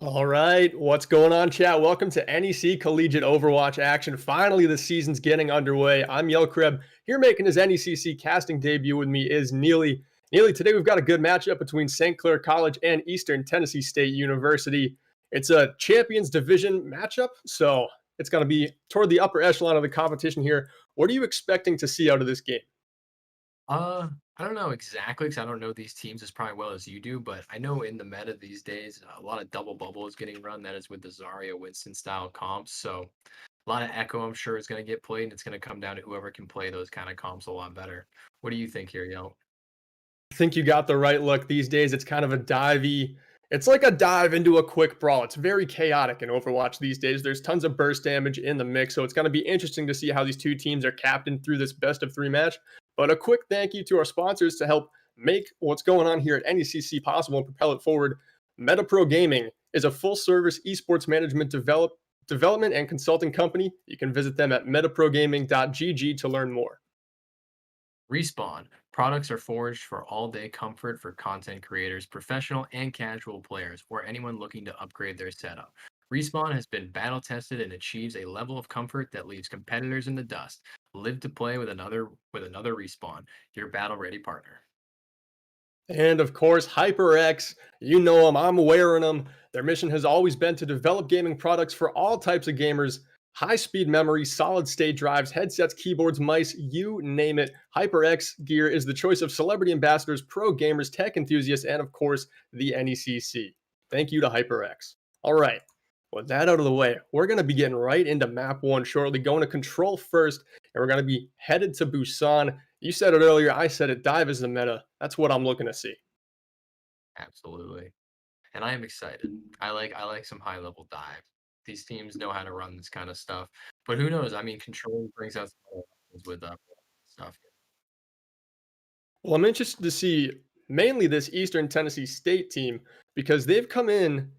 All right, what's going on, chat? Welcome to NEC Collegiate Overwatch action. Finally, the season's getting underway. I'm Yelkreb. Here making his NECC casting debut with me is Neely. Neely, today we've got a good matchup between St. Clair College and Eastern Tennessee State University. It's a Champions Division matchup, so it's going to be toward the upper echelon of the competition here. What are you expecting to see out of this game? I don't know exactly because I don't know these teams as probably well as you do, but I know in the meta these days, a lot of double bubble is getting run. That is with the Zarya Winston style comps. So a lot of Echo, I'm sure, is going to get played, and it's going to come down to whoever can play those kind of comps a lot better. What do you think here, Yo? I think you got the right look. These days, it's kind of a divey. It's like a dive into a quick brawl. It's very chaotic in Overwatch these days. There's tons of burst damage in the mix, so it's going to be interesting to see how these two teams are captained through this best of three match. But a quick thank you to our sponsors to help make what's going on here at NECC possible and propel it forward. MetaPro Gaming is a full-service esports management development and consulting company. You can visit them at metaprogaming.gg to learn more. Respawn. Products are forged for all-day comfort for content creators, professional and casual players, or anyone looking to upgrade their setup. Respawn has been battle-tested and achieves a level of comfort that leaves competitors in the dust. Live to play with another Respawn, your battle-ready partner. And of course, HyperX, you know them, I'm wearing them. Their mission has always been to develop gaming products for all types of gamers. High speed memory, solid state drives, headsets, keyboards, mice, you name it. HyperX gear is the choice of celebrity ambassadors, pro gamers, tech enthusiasts, and of course, the NECC. Thank you to HyperX. All right, with that out of the way, we're going to be getting right into map one shortly, going to control first, and we're going to be headed to Busan. You said it earlier, I said it, dive is the meta. That's what I'm looking to see. Absolutely. And I am excited. I like some high level dive. These teams know how to run this kind of stuff. But who knows? I mean, control brings out some other options with stuff. Well, I'm interested to see mainly this Eastern Tennessee State team because they've come in,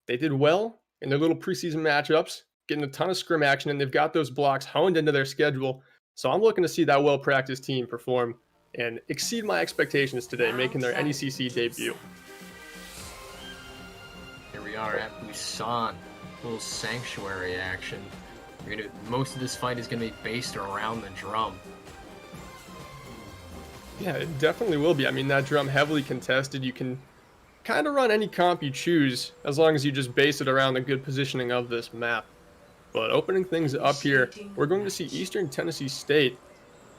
they did well in their little preseason matchups, getting a ton of scrim action, and they've got those blocks honed into their schedule. So I'm looking to see that well-practiced team perform and exceed my expectations today, making their NECC debut. Here we are at Busan. Little sanctuary action. Most of this fight is gonna be based around the drum. Yeah, it definitely will be. I mean, that drum heavily contested. You can kind of run any comp you choose as long as you just base it around the good positioning of this map. But opening things up here, we're going to see Eastern Tennessee State.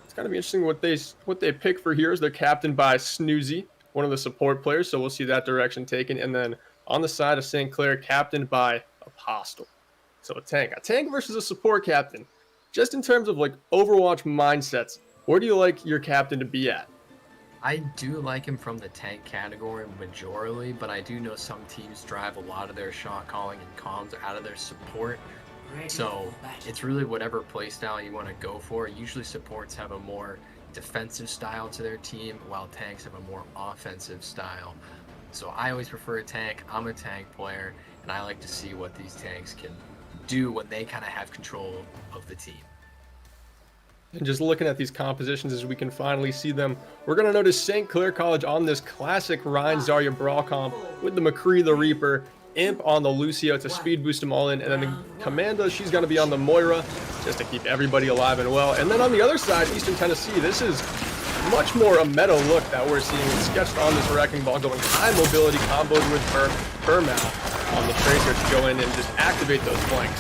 It's going to be interesting what they pick for here. Is they're captained by Snoozy, one of the support players, so we'll see that direction taken. And then on the side of St. Clair, captained by Apostle. So a tank versus a support captain. Just in terms of like Overwatch mindsets, where do you like your captain to be at? I do like him from the tank category majorly, but I do know some teams drive a lot of their shot calling and comms out of their support. So it's really whatever playstyle you want to go for. Usually supports have a more defensive style to their team, while tanks have a more offensive style. So I always prefer a tank. I'm a tank player, and I like to see what these tanks can do when they kind of have control of the team. And just looking at these compositions as we can finally see them, we're going to notice St. Clair College on this classic Ryan Zarya brawl comp with the McCree the Reaper, Imp on the Lucio to speed boost them all in, and then the Commanda, she's going to be on the Moira just to keep everybody alive and well. And then on the other side, Eastern Tennessee, this is much more a meta look that we're seeing sketched on this Wrecking Ball, going high mobility comboed with Burmout on the Tracer to go in and just activate those flanks.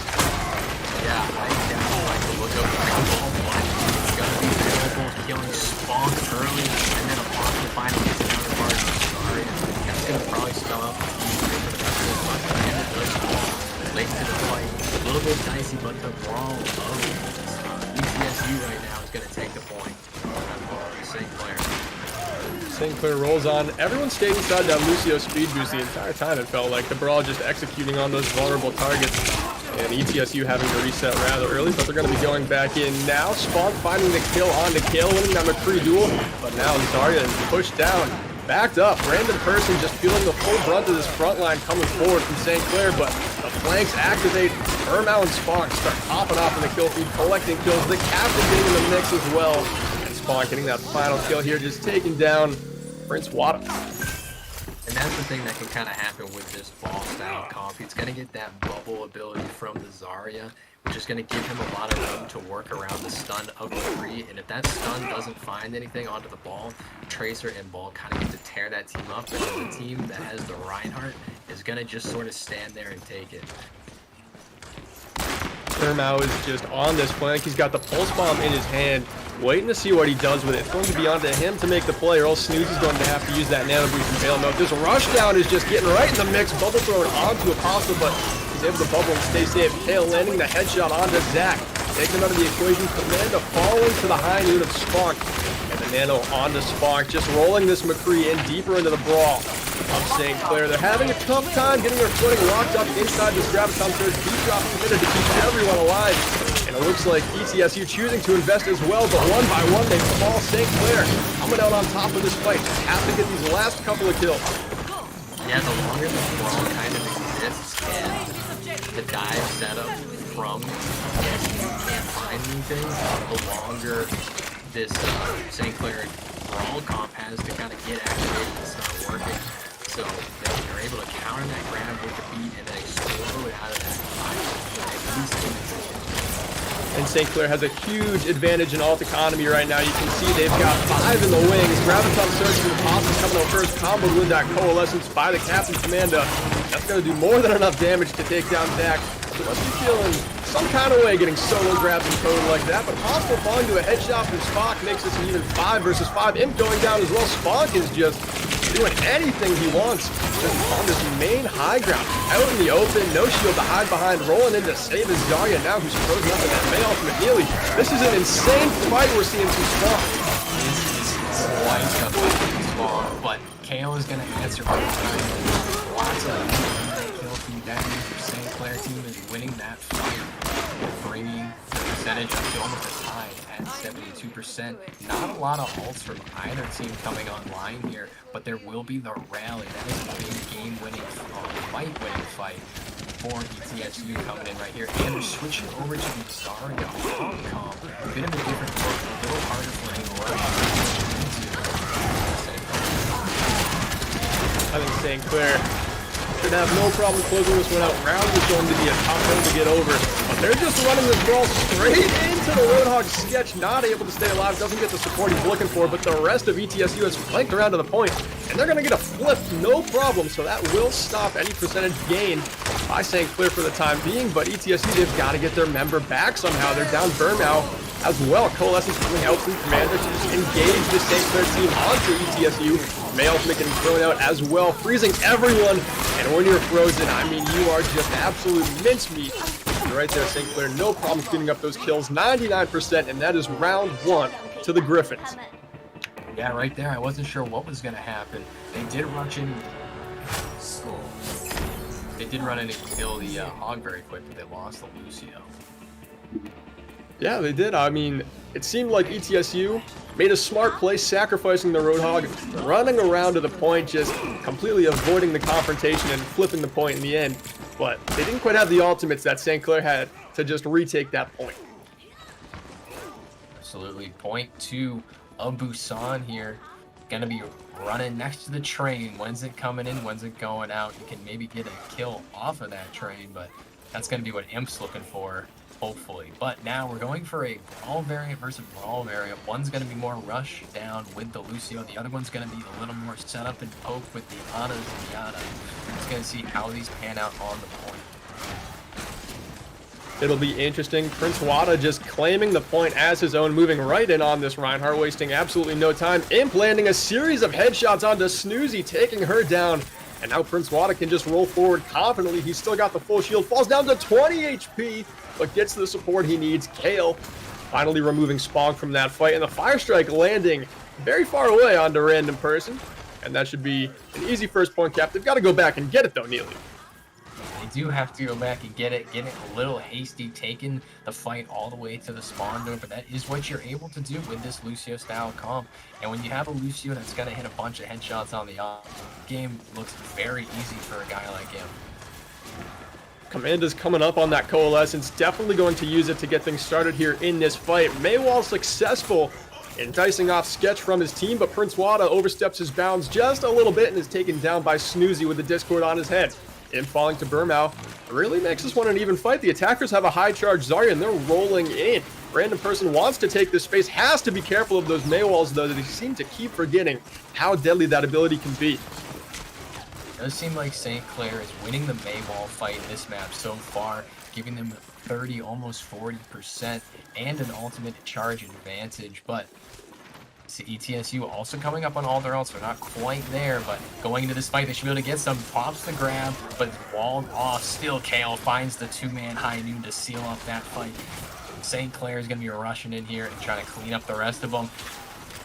Yeah, I definitely like the look of the Wrecking Ball, but it's going to be available, killing Spawn early, and then Apostle finally gets another part of the story. That's going to probably spell out the future for the rest of this month, and it does late into the fight. A little bit dicey, but the brawl of ETSU right now is going to take the point. St. Clair. St. Clair rolls on. Everyone stayed inside that Lucio speed boost the entire time. It felt like the brawl just executing on those vulnerable targets. And ETSU having to reset rather early, but they're going to be going back in now. Spawn finding the kill on to Kale, winning that McCree duel. But now Zarya is pushed down, backed up. Random person just feeling the full brunt of this front line coming forward from St. Clair, but the flanks activate. Ermau and Spawn start popping off in the kill feed, collecting kills. The captain being in the mix as well. And Spawn getting that final kill here, just taking down Prince Wada. And that's the thing that can kind of happen with this ball style comp. He's going to get that bubble ability from the Zarya, which is going to give him a lot of room to work around the stun of McCree. And if that stun doesn't find anything onto the ball, Tracer and Ball kind of get to tear that team up. And then the team that has the Reinhardt is going to just sort of stand there and take it. Ermau is just on this flank. He's got the pulse bomb in his hand, waiting to see what he does with it. It's going to be on to him to make the play, or else Snoozy's going to have to use that nano boost and bail him out. This rushdown is just getting right in the mix. Bubble thrown onto Apostle, but he's able to bubble and stay safe. Kale landing the headshot onto Zach. Taking him out of the equation. Commando falling to the high noon of Spark. And the nano onto Spark, just rolling this McCree in deeper into the brawl of St. Clair. They're having a tough time getting their footing locked up inside this Graviton Surge. Deep drop committed to keep everyone alive. And it looks like ETSU choosing to invest as well, but one by one they fall. St. Clair coming out on top of this fight. Just have to get these last couple of kills. Yeah, the longer the brawl kind of exists and the dive setup from can't find anything, the longer this St. Clair brawl comp has to kind of get activated and start working. So they're able to counter that grab with the beat and then explode out of that and St. Clair has a huge advantage in alt economy right now. You can see they've got 5 in the wings. Graviton Surge from Apostles coming out first, comboed with that Coalescence by the Captain Commando. That's going to do more than enough damage to take down Dak. So must be feeling some kind of way getting solo grabs and coded like that. But Apostle falling to a headshot from Spock makes this an even 5 versus 5. Imp going down as well. Spock is just doing anything he wants just on this main high ground. Out in the open, no shield to hide behind, rolling in to save his Zarya now who's frozen up in that May ultimate Neely. This is an insane fight we're seeing from Spawn. This is quite a fight from Spawn, but KO is going to answer all the time. Lots of kill feed. That means your St. Clair team is winning that fight, bringing the percentage up to almost a tie at 72%. Not a lot of ults from either team coming online here, but there will be the rally. That is a big game-winning, fight-winning fight for ETSU coming in right here. And they're switching over to the Zarya Hong Kong. A bit of a different look, a little harder for any rush. I think St. Clair should have no problem closing this one out. Round is going to be a tough one to get over. But they're just running this brawl straight into the Roadhog sketch. Not able to stay alive. Doesn't get the support he's looking for. But the rest of ETSU is flanked around to the point. And they're going to get a flip, no problem. So that will stop any percentage gain by St. Clair for the time being. But ETSU, they've got to get their member back somehow. They're down Burnout as well. Coalescence coming out from Commander to just engage the St. Clair team onto ETSU. May ultimate getting thrown out as well, freezing everyone. And when you're frozen, I mean, you are just absolute mincemeat. You're right there, St. Clair, no problem cleaning up those kills, 99%, and that is round 1 to the Griffins. Yeah, right there, I wasn't sure what was going to happen. They did rush in. They did run in and kill the Hog very quick, but they lost the Lucio. Yeah, they did. I mean, it seemed like ETSU made a smart play, sacrificing the Roadhog, running around to the point, just completely avoiding the confrontation and flipping the point in the end. But they didn't quite have the ultimates that St. Clair had to just retake that point. Absolutely. Point 2 of Busan here. Gonna be running next to the train. When's it coming in? When's it going out? You can maybe get a kill off of that train, but that's gonna be what Imp's looking for. Hopefully. But now we're going for a brawl variant versus brawl variant. One's going to be more rush down with the Lucio. The other one's going to be a little more set up and poke with the Anas and Yada. We're just going to see how these pan out on the point. It'll be interesting. Prince Wada just claiming the point as his own, moving right in on this Reinhardt, wasting absolutely no time. Imp landing a series of headshots onto Snoozy, taking her down. And now Prince Wada can just roll forward confidently. He's still got the full shield. Falls down to 20 HP, but gets the support he needs. Kale finally removing Spong from that fight. And the Fire Strike landing very far away onto random person. And that should be an easy first point cap. They've got to go back and get it, though, Neely. They do have to go back and get it, getting a little hasty, taking the fight all the way to the spawn door, but that is what you're able to do with this Lucio style comp. And when you have a Lucio that's gonna hit a bunch of headshots on the game, looks very easy for a guy like him. Command is coming up on that Coalescence, definitely going to use it to get things started here in this fight. Maywall successful enticing off Sketch from his team, but Prince Wada oversteps his bounds just a little bit and is taken down by Snoozy with the Discord on his head. In falling to Burmow, really makes this one an even fight. The attackers have a high charge Zarya and they're rolling in. Random person wants to take this space, has to be careful of those Maywalls though, that they seem to keep forgetting how deadly that ability can be. It does seem like St. Clair is winning the Maywall fight in this map so far, giving them 30, almost 40%, and an ultimate charge advantage. But ETSU also coming up on all their ults. They're not quite there, but going into this fight, they should be able to get some. Pops the grab, but it's walled off. Still, Kale finds the two-man high noon to seal up that fight. St. Clair is going to be rushing in here and trying to clean up the rest of them.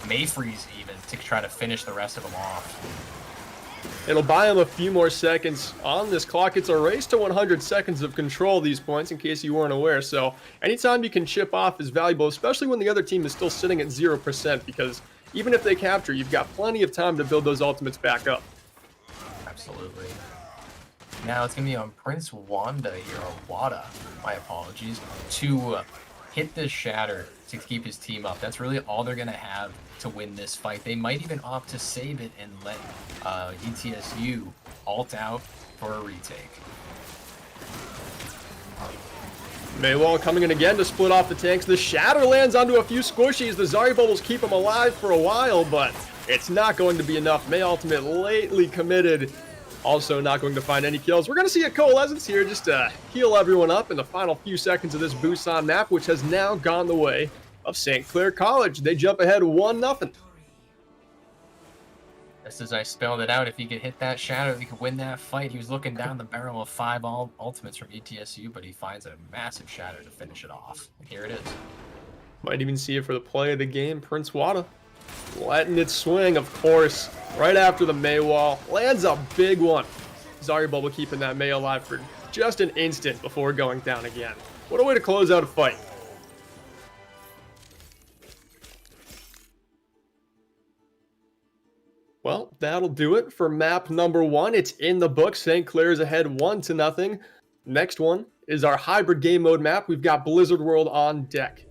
Mayfreeze even to try to finish the rest of them off. It'll buy him a few more seconds on this clock. It's a race to 100 seconds of control these points, in case you weren't aware. So anytime you can chip off is valuable, especially when the other team is still sitting at 0%, because even if they capture, you've got plenty of time to build those ultimates back up. Absolutely. Now it's going to be on Prince Wanda here, or Wada, my apologies, to hit this shatter to keep his team up. That's really all they're going to have to win this fight. They might even opt to save it and let ETSU ult out for a retake. Maywall coming in again to split off the tanks. The shatter lands onto a few squishies. The Zarya bubbles keep him alive for a while, but it's not going to be enough. May ultimate lately committed. Also not going to find any kills. We're going to see a Coalescence here just to heal everyone up in the final few seconds of this Busan map, which has now gone the way of St. Clair College. They jump ahead 1-0. Just as I spelled it out, if he could hit that shadow, he could win that fight. He was looking down the barrel of 5 ultimates from ETSU, but he finds a massive shadow to finish it off. And here it is. Might even see it for the play of the game. Prince Wada letting it swing, of course, right after the Maywall. Lands a big one. Zarya Bubble keeping that May alive for just an instant before going down again. What a way to close out a fight. Well, that'll do it for map number 1. It's in the book. St. Clair is ahead 1-0. Next one is our hybrid game mode map. We've got Blizzard World on deck.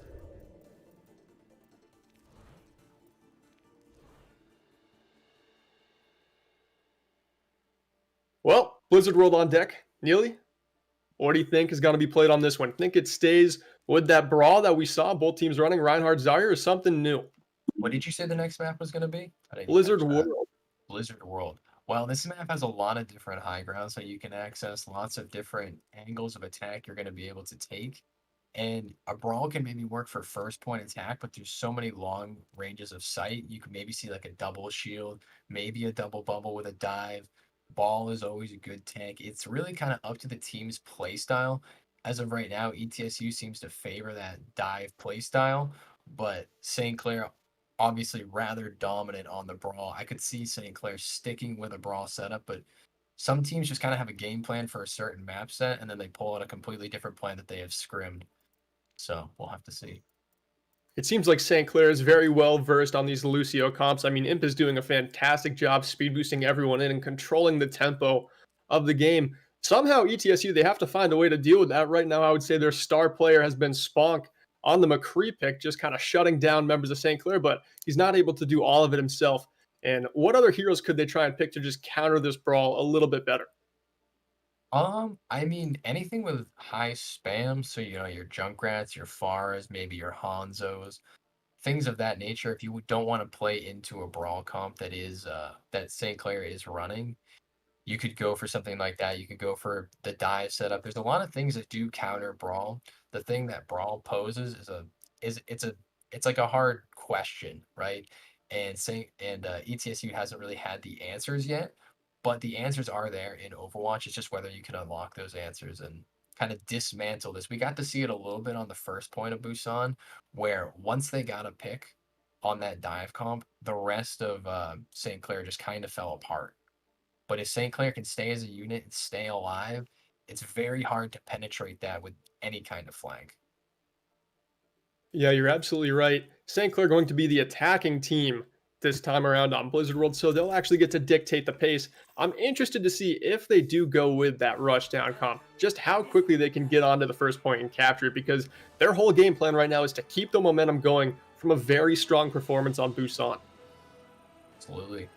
Well, Blizzard World on deck. Neely, what do you think is going to be played on this one? Think it stays with that brawl that we saw both teams running, Reinhardt, Zarya, or something new? What did you say the next map was going to be? Blizzard World. Blizzard World. Well, this map has a lot of different high grounds that you can access, lots of different angles of attack you're going to be able to take. And a brawl can maybe work for first point attack, but there's so many long ranges of sight. You can maybe see like a double shield, maybe a double bubble with a dive. Ball is always a good tank. It's really kind of up to the team's play style. As of right now, ETSU seems to favor that dive play style, but St. Clair obviously rather dominant on the brawl. I could see St. Clair sticking with a brawl setup, but some teams just kind of have a game plan for a certain map set, and then they pull out a completely different plan that they have scrimmed. So we'll have to see. It seems like St. Clair is very well versed on these Lucio comps. I mean, Imp is doing a fantastic job speed boosting everyone in and controlling the tempo of the game. Somehow, ETSU, they have to find a way to deal with that. Right now, I would say their star player has been Sponk on the McCree pick, just kind of shutting down members of St. Clair, but he's not able to do all of it himself. And what other heroes could they try and pick to just counter this brawl a little bit better? I mean, anything with high spam, so your Junkrats, your Fars, maybe your Hanzos, things of that nature. If you don't want to play into a brawl comp that St. Clair is running, you could go for something like that. You could go for the dive setup. There's a lot of things that do counter brawl. The thing that brawl poses it's like a hard question, right? And ETSU hasn't really had the answers yet, but the answers are there in Overwatch. It's just whether you can unlock those answers and kind of dismantle this. We got to see it a little bit on the first point of Busan, where once they got a pick on that dive comp, the rest of St. Clair just kind of fell apart. But if St. Clair can stay as a unit and stay alive, it's very hard to penetrate that with any kind of flank. Yeah, you're absolutely right. St. Clair going to be the attacking team this time around on Blizzard World, so they'll actually get to dictate the pace. I'm interested to see if they do go with that rush down comp, just how quickly they can get onto the first point and capture it, because their whole game plan right now is to keep the momentum going from a very strong performance on Busan. Absolutely.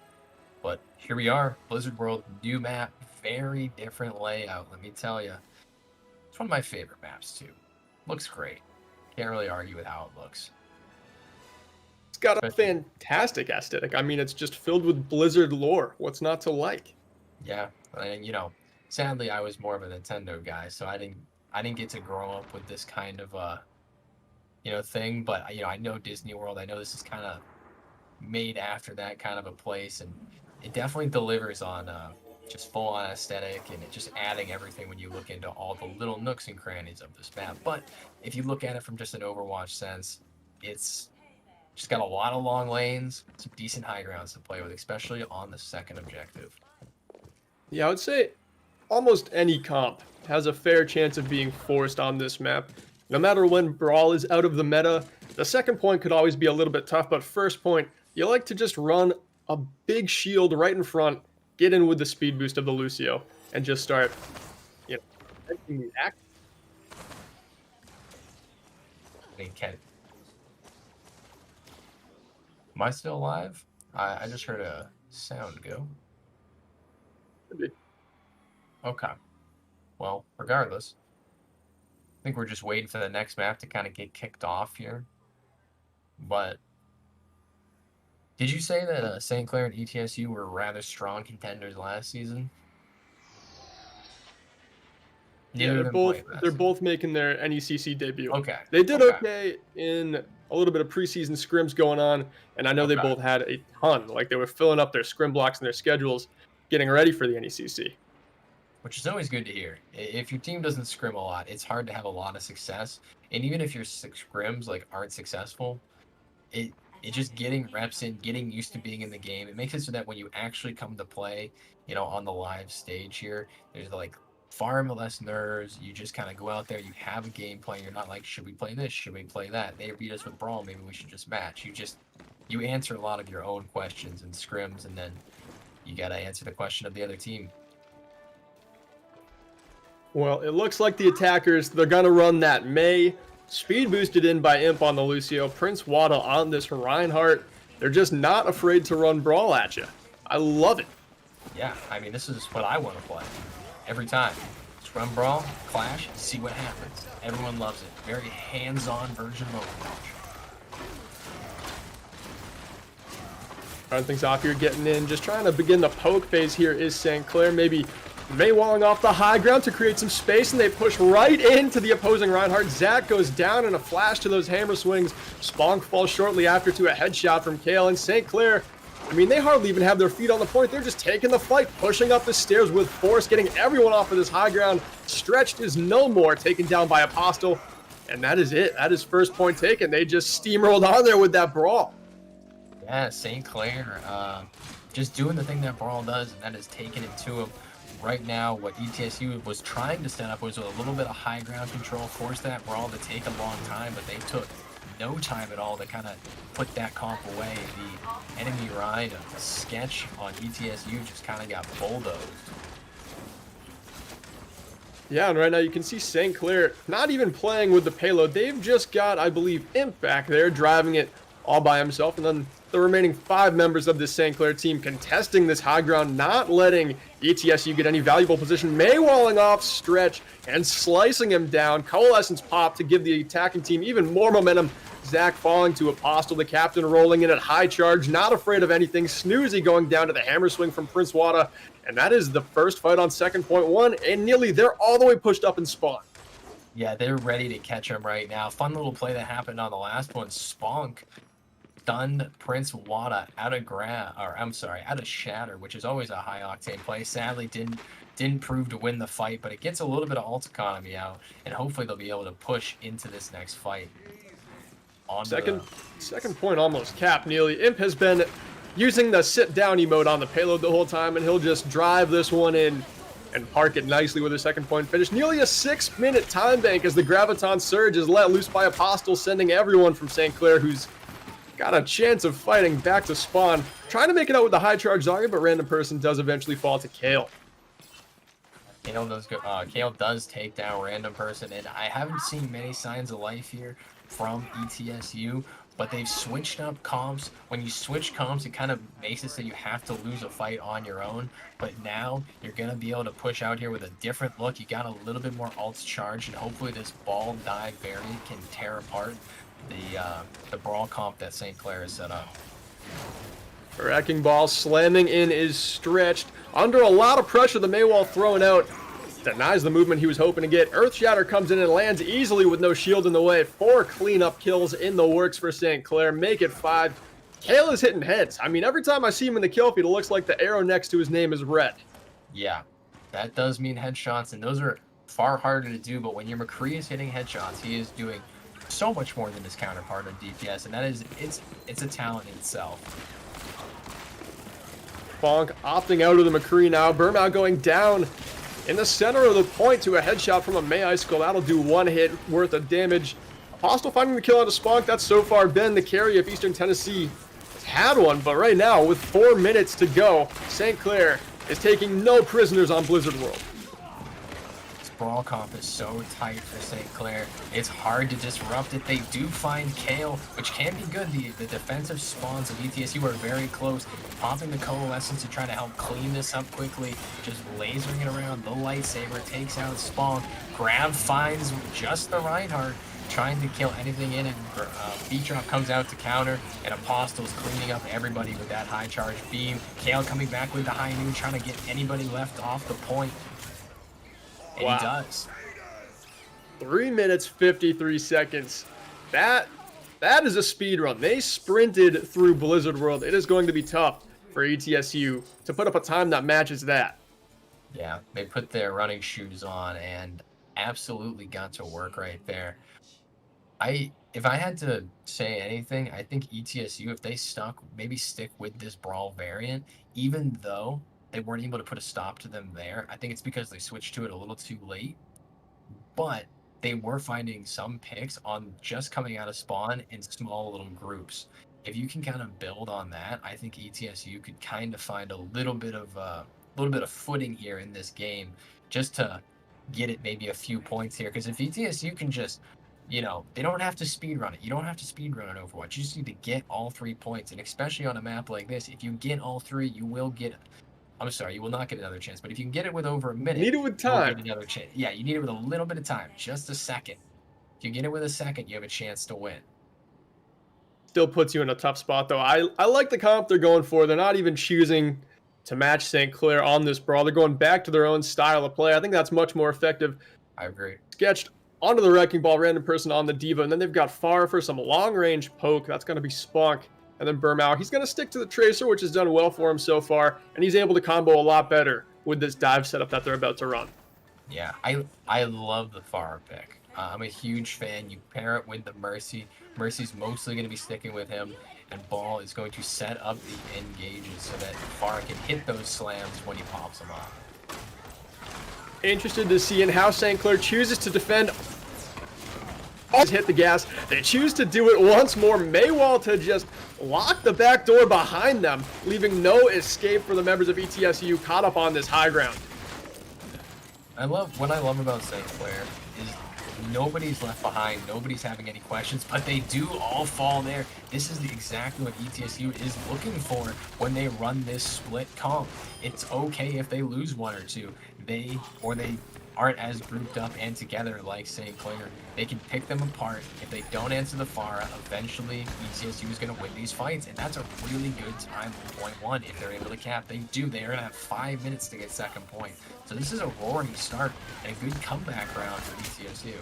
But here we are, Blizzard World, new map, very different layout, let me tell you. It's one of my favorite maps, too. Looks great. Can't really argue with how it looks. It's got a fantastic aesthetic. I mean, it's just filled with Blizzard lore. What's not to like? Yeah, and you know, sadly, I was more of a Nintendo guy, so I didn't get to grow up with this kind of thing. But you know, I know Disney World. I know this is kind of made after that kind of a place, and it definitely delivers on just full on aesthetic, and it just adding everything when you look into all the little nooks and crannies of this map. But if you look at it from just an Overwatch sense, it's just got a lot of long lanes, some decent high grounds to play with, especially on the second objective. Yeah, I would say almost any comp has a fair chance of being forced on this map. No matter when Brawl is out of the meta, the second point could always be a little bit tough, but first point, you like to just run a big shield right in front, get in with the speed boost of the Lucio, and just start, taking the act. I mean, am I still alive? I just heard a sound go. Okay. Well, regardless, I think we're just waiting for the next map to kind of get kicked off here. But did you say that St. Clair and ETSU were rather strong contenders last season? Yeah, they're both making their NECC debut. Okay. They did okay in a little bit of preseason scrims going on, and I know they both had a ton. Like, they were filling up their scrim blocks and their schedules, getting ready for the NECC. Which is always good to hear. If your team doesn't scrim a lot, it's hard to have a lot of success. And even if your scrims aren't successful, it just getting reps in, getting used to being in the game, it makes it so that when you actually come to play, on the live stage here, there's far less nerves. You just kind of go out there, you have a game plan. You're not like, should we play this? Should we play that? They beat us with Brawl, maybe we should just match. You answer a lot of your own questions in scrims, and then you got to answer the question of the other team. Well, it looks like the attackers, they're going to run that May. Speed boosted in by Imp on the Lucio. Prince Wada on this Reinhardt. They're just not afraid to run Brawl at you. I love it. Yeah, I mean, this is what I want to play. Every time. Just run Brawl, Clash, see what happens. Everyone loves it. Very hands-on version of Overwatch. Starting things off here, getting in. Just trying to begin the poke phase here is St. Clair. Maybe May walling off the high ground to create some space, and they push right into the opposing Reinhardt. Zach goes down in a flash to those hammer swings. Sponk falls shortly after to a headshot from Kale, and St. Clair, I mean, they hardly even have their feet on the point. They're just taking the fight, pushing up the stairs with force, getting everyone off of this high ground. Stretched is no more, taken down by Apostle, and that is it. That is first point taken. They just steamrolled on there with that Brawl. Yeah, St. Clair just doing the thing that Brawl does, and that is taking it to him. Right now, what ETSU was trying to set up was a little bit of high ground control, force that Brawl to take a long time, but they took no time at all to kind of put that comp away. The enemy ride of the sketch on ETSU just kind of got bulldozed. Yeah, and right now you can see St. Clair not even playing with the payload. They've just got, I believe, Imp back there driving it all by himself, and then the remaining 5 members of this St. Clair team contesting this high ground, not letting ETSU get any valuable position. May walling off Stretch and slicing him down. Coalescence pop to give the attacking team even more momentum. Zach falling to Apostle, the captain rolling in at high charge, not afraid of anything. Snoozy going down to the hammer swing from Prince Wada. And that is the first fight on 2.1, and nearly they're all the way pushed up in spawn. Yeah, they're ready to catch him right now. Fun little play that happened on the last one. Sponk stunned Prince Wada out of Shatter, which is always a high octane play. Sadly, didn't prove to win the fight, but it gets a little bit of ult economy out, and hopefully they'll be able to push into this next fight. Second point almost capped, nearly. Imp has been using the sit down emote on the payload the whole time, and he'll just drive this one in and park it nicely with their second point finish. Nearly a 6-minute time bank as the Graviton Surge is let loose by Apostle, sending everyone from St. Clair, who's got a chance of fighting, back to spawn. Trying to make it out with the high charge Zarya, but Random Person does eventually fall to Kale. Kale does take down Random Person, and I haven't seen many signs of life here from ETSU, but they've switched up comps. When you switch comps, it kind of makes it so you have to lose a fight on your own, but now you're going to be able to push out here with a different look. You got a little bit more ults charged, and hopefully this ball dive variant can tear apart the brawl comp that St. Clair has set up. Wrecking Ball slamming in is stretched. Under a lot of pressure, the Maywall throwing out denies the movement he was hoping to get. Earthshatter comes in and lands easily with no shield in the way. 4 cleanup kills in the works for St. Clair. Make it 5. Kale is hitting heads. I mean, every time I see him in the kill feed, it looks like the arrow next to his name is red. Yeah, that does mean headshots, and those are far harder to do, but when your McCree is hitting headshots, he is doing so much more than his counterpart on DPS, and that is, it's a talent in itself. Bonk opting out of the McCree now. Burnout going down in the center of the point to a headshot from a May Icicle. That'll do 1 hit worth of damage. Apostle finding the kill out of Spunk. That's so far been the carry if Eastern Tennessee has had one, but right now with 4 minutes to go, St. Clair is taking no prisoners on Blizzard World. Brawl comp is so tight for St. Clair. It's hard to disrupt it. They do find Kale, which can be good. The defensive spawns of ETSU are very close. Popping the Coalescence to try to help clean this up quickly. Just lasering it around. The Lightsaber takes out Spawn. Grab finds just the Reinhardt, trying to kill anything in it. Beat Drop comes out to counter, and Apostle's cleaning up everybody with that high charge beam. Kale coming back with the high noon, trying to get anybody left off the point. And wow. He does. 3 minutes, 53 seconds. That is a speed run. They sprinted through Blizzard World. It is going to be tough for ETSU to put up a time that matches that. Yeah, they put their running shoes on and absolutely got to work right there. If I had to say anything, I think ETSU, if they stick with this Brawl variant, even though they weren't able to put a stop to them there. I think it's because they switched to it a little too late. But they were finding some picks on just coming out of spawn in small little groups. If you can kind of build on that, I think ETSU could kind of find a little bit of footing here in this game, just to get it maybe a few points here. Because if ETSU can just, they don't have to speed run it. You don't have to speed run it Overwatch. You just need to get all 3 points. And especially on a map like this, if you get all 3, you will get. I'm sorry, you will not get another chance. But if you can get it with over a minute, need it with time. Get another chance. Yeah, you need it with a little bit of time, just a second. If you get it with a second, you have a chance to win. Still puts you in a tough spot, though. I like the comp they're going for. They're not even choosing to match St. Clair on this brawl. They're going back to their own style of play. I think that's much more effective. I agree. Sketched onto the Wrecking Ball, Random Person on the Diva, and then they've got Far for some long-range poke. That's going to be Spunk. And then Burmau, he's going to stick to the Tracer, which has done well for him so far, and he's able to combo a lot better with this dive setup that they're about to run. Yeah, I love the Far pick. I'm a huge fan. You pair it with the Mercy. Mercy's mostly going to be sticking with him, and Ball is going to set up the engages so that Far can hit those slams when he pops them off. Interested to see in how St. Clair chooses to defend. Hit the gas. They choose to do it once more. Maywall to just lock the back door behind them, leaving no escape for the members of ETSU caught up on this high ground. What I love about St. Clair is nobody's left behind. Nobody's having any questions, but they do all fall there. This is exactly what ETSU is looking for when they run this split comp. It's okay if they lose 1 or 2. They aren't as grouped up and together like St. Clair. They can pick them apart. If they don't answer the Pharah, eventually ETSU is going to win these fights, and that's a really good time for point 1 if they're able to cap. They do. They're going to have 5 minutes to get second point. So this is a roaring start and a good comeback round for ETSU.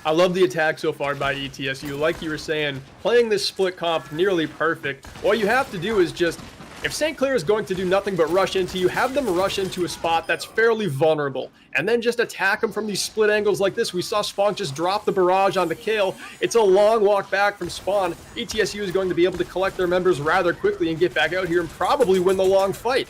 I love the attack so far by ETSU. Like you were saying, playing this split comp nearly perfect. All you have to do is just, if St. Clair is going to do nothing but rush into you, have them rush into a spot that's fairly vulnerable, and then just attack them from these split angles like this. We saw Spawn just drop the barrage onto Kale. It's a long walk back from Spawn. ETSU is going to be able to collect their members rather quickly and get back out here and probably win the long fight.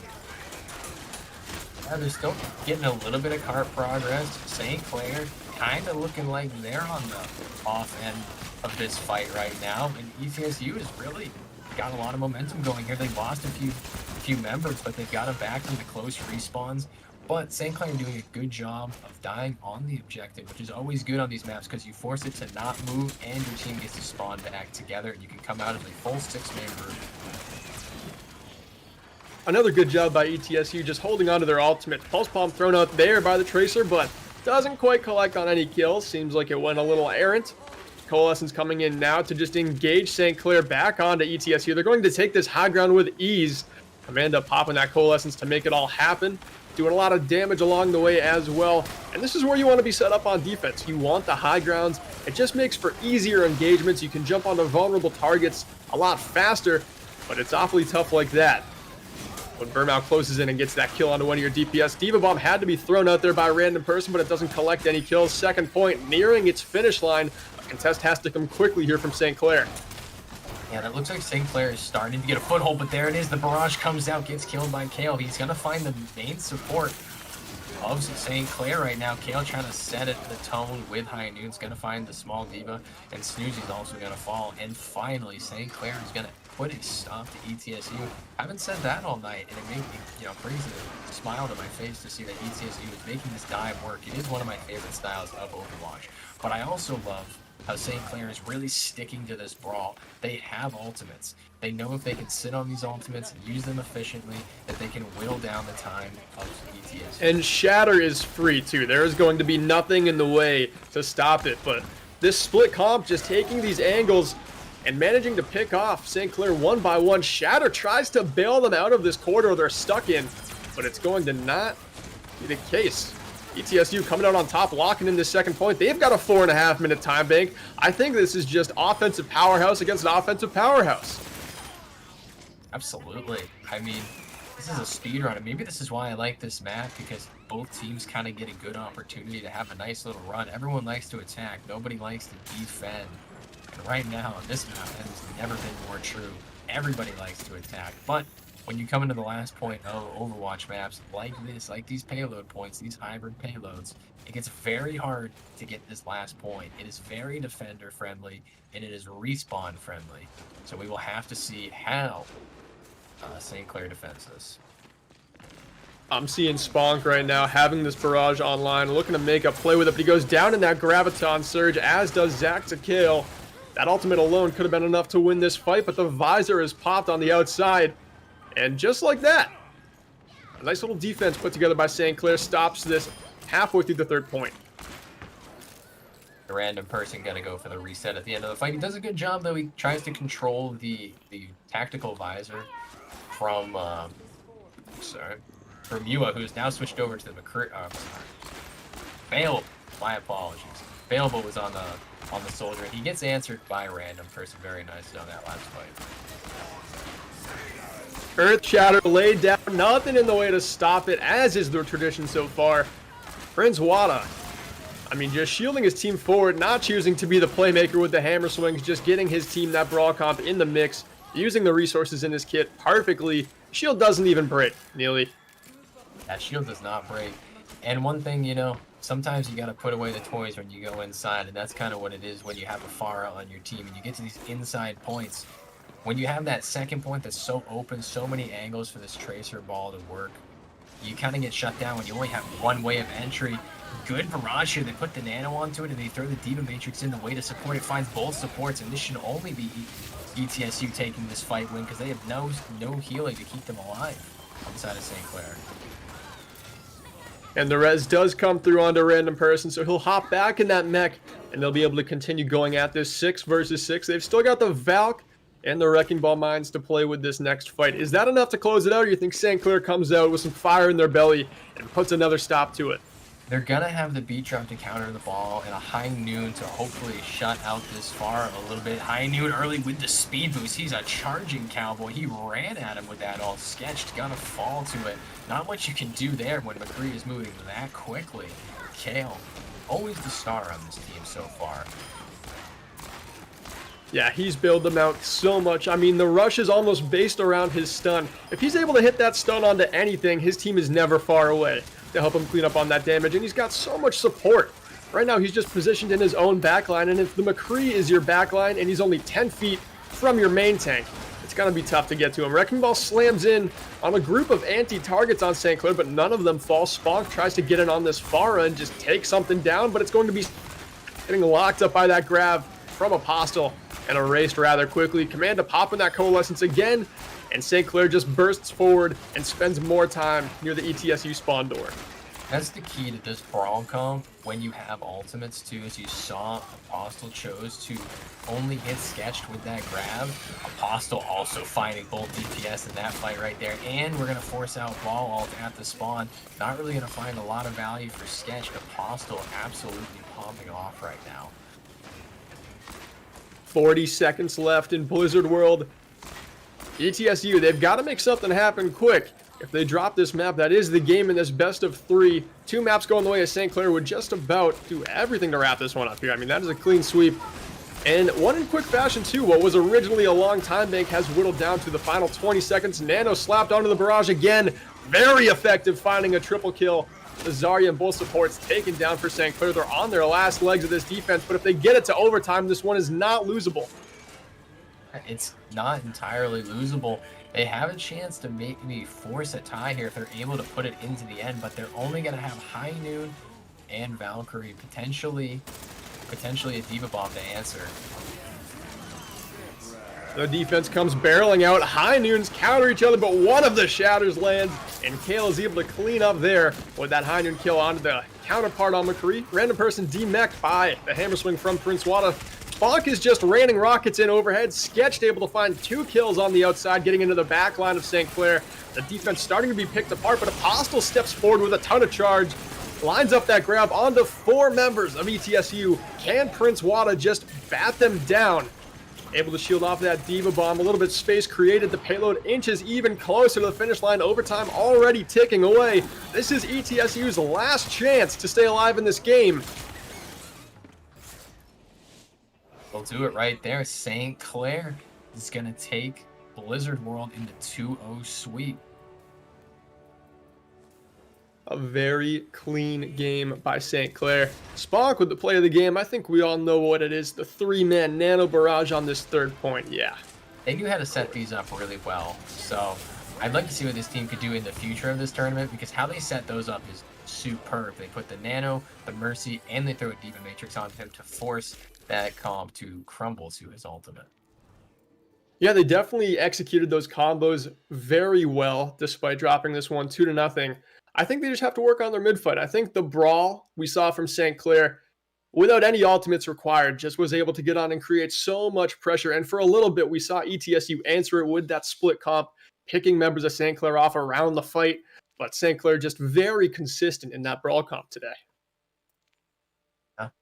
they're still getting a little bit of cart progress. St. Clair kind of looking like they're on the off end of this fight right now, and ETSU has really got a lot of momentum going here. They lost a few members, but they've got them back from the close respawns. But St. Clair doing a good job of dying on the objective, which is always good on these maps because you force it to not move and your team gets to spawn back together and you can come out as a full 6-man group. Another good job by ETSU just holding on to their ultimate. Pulse Bomb thrown out there by the Tracer, but doesn't quite collect on any kills. Seems like it went a little errant. Coalescence coming in now to just engage St. Clair back onto ETSU. They're going to take this high ground with ease. Amanda popping that Coalescence to make it all happen. Doing a lot of damage along the way as well. And this is where you want to be set up on defense. You want the high grounds. It just makes for easier engagements. You can jump onto vulnerable targets a lot faster, but it's awfully tough like that. When Burnout closes in and gets that kill onto one of your DPS, Diva Bomb had to be thrown out there by a random person, but it doesn't collect any kills. Second point nearing its finish line. A contest has to come quickly here from St. Clair. Yeah, that looks like St. Clair is starting to get a foothold, but there it is. The barrage comes out, gets killed by Kale. He's going to find the main support of St. Clair right now. Kale trying to set it the tone with High Noon's going to find the small Diva, and Snoozy's also going to fall. And finally, St. Clair is going to put a stop to ETSU. I haven't said that all night, and it made me, brings a smile to my face to see that ETSU is making this dive work. It is one of my favorite styles of Overwatch, but I also love how St. Clair is really sticking to this brawl. They have ultimates. They know if they can sit on these ultimates and use them efficiently, that they can whittle down the time of ETSU. And Shatter is free too. There is going to be nothing in the way to stop it, but this split comp just taking these angles and managing to pick off St. Clair one by one. Shatter tries to bail them out of this corridor they're stuck in, but it's going to not be the case. ETSU coming out on top, locking in this second point. They've got a 4.5-minute time bank. I think this is just offensive powerhouse against an offensive powerhouse. Absolutely. I mean, this is a speed run, and maybe this is why I like this map, because both teams kind of get a good opportunity to have a nice little run. Everyone likes to attack. Nobody likes to defend. And right now, on this map, that has never been more true. Everybody likes to attack. But when you come into the last point of Overwatch maps like this, like these payload points, these hybrid payloads, it gets very hard to get this last point. It is very defender friendly, and it is respawn friendly. So we will have to see how St. Clair defends this. I'm seeing Spunk right now having this barrage online, looking to make a play with it, but he goes down in that Graviton surge, as does Zach to kill. That ultimate alone could have been enough to win this fight, but the visor is popped on the outside. And just like that, a nice little defense put together by St. Clair stops this halfway through the third point. The random person gonna go for the reset at the end of the fight. He does a good job, though. He tries to control the tactical visor from Yua, who's now switched over to the McCree. Bale, my apologies. Baleable was on the soldier, and he gets answered by a random person. Very nice on that last fight. Earth Shatter laid down, nothing in the way to stop it, as is their tradition so far. Prince Wada, I mean, just shielding his team forward, not choosing to be the playmaker with the hammer swings, just getting his team that brawl comp in the mix, using the resources in his kit perfectly. Shield doesn't even break, Neely. That shield does not break. And one thing, sometimes you got to put away the toys when you go inside, and that's kind of what it is when you have a Pharah on your team and you get to these inside points. When you have that second point that's so open, so many angles for this Tracer ball to work, you kind of get shut down when you only have one way of entry. Good barrage here. They put the nano onto it and they throw the Diva Matrix in the way to support. It finds both supports, and this should only be ETSU taking this fight win because they have no healing to keep them alive on the side of St. Clair. And the res does come through onto a random person, so he'll hop back in that mech, and they'll be able to continue going at this 6 versus 6. They've still got the Valk and the Wrecking Ball mines to play with this next fight. Is that enough to close it out, or do you think St. Clair comes out with some fire in their belly and puts another stop to it? They're going to have the beat drop to counter the ball and a High Noon to hopefully shut out this far a little bit. High Noon early with the speed boost. He's a charging cowboy. He ran at him with that all sketched. Gonna fall to it. Not much you can do there when McCree is moving that quickly. Kale, always the star on this team so far. Yeah, he's bailed them out so much. I mean, the rush is almost based around his stun. If he's able to hit that stun onto anything, his team is never far away to help him clean up on that damage, and he's got so much support. Right now, he's just positioned in his own backline, and if the McCree is your backline and he's only 10 feet from your main tank, it's going to be tough to get to him. Wrecking Ball slams in on a group of anti-targets on St. Clair, but none of them fall. Sponk tries to get in on this Pharah and just take something down, but it's going to be getting locked up by that grab from Apostle and erased rather quickly. Command to pop in that Coalescence again, and St. Clair just bursts forward and spends more time near the ETSU spawn door. That's the key to this brawl comp when you have ultimates too, as you saw Apostle chose to only hit Sketched with that grab. Apostle also finding both DPS in that fight right there, and we're going to force out Ball Ult at the spawn. Not really going to find a lot of value for Sketched. Apostle absolutely popping off right now. 40 seconds left in Blizzard World. ETSU, they've got to make something happen quick. If they drop this map, that is the game in this best of 3. 2 maps going the way of St. Clair would just about do everything to wrap this one up here. I mean, that is a clean sweep. And one in quick fashion, too. What was originally a long time bank has whittled down to the final 20 seconds. Nano slapped onto the barrage again. Very effective, finding a triple kill. The Zarya and both supports taken down for St. Clair. They're on their last legs of this defense, but if they get it to overtime, this one is not losable. It's not entirely losable. They have a chance to maybe force a tie here if they're able to put it into the end, but they're only going to have High Noon and Valkyrie, potentially a Diva Bomb to answer. The defense comes barreling out. High Noons counter each other, but one of the shatters lands, and Kale is able to clean up there with that High Noon kill onto the counterpart on McCree. Random person demeched by the hammer swing from Prince Wada. Bonk is just raining rockets in overhead. Sketched able to find 2 kills on the outside, getting into the back line of St. Clair. The defense starting to be picked apart, but Apostle steps forward with a ton of charge. Lines up that grab onto 4 members of ETSU. Can Prince Wada just bat them down? Able to shield off that Diva Bomb. A little bit space created. The payload inches even closer to the finish line. Overtime already ticking away. This is ETSU's last chance to stay alive in this game. They'll do it right there. St. Clair is going to take Blizzard World into 2-0 sweep. A very clean game by St. Clair. Sponk with the play of the game. I think we all know what it is. The 3-man nano barrage on this third point. Yeah. They knew how to set these up really well. So I'd like to see what this team could do in the future of this tournament, because how they set those up is superb. They put the nano, the mercy, and they throw a Diva Matrix on him to force that comp to crumble to his ultimate. Yeah, they definitely executed those combos very well, despite dropping this one 2-0. I think they just have to work on their mid fight. I think the brawl we saw from St. Clair, without any ultimates required, just was able to get on and create so much pressure. And for a little bit, we saw ETSU answer it with that split comp, picking members of St. Clair off around the fight. But St. Clair just very consistent in that brawl comp today.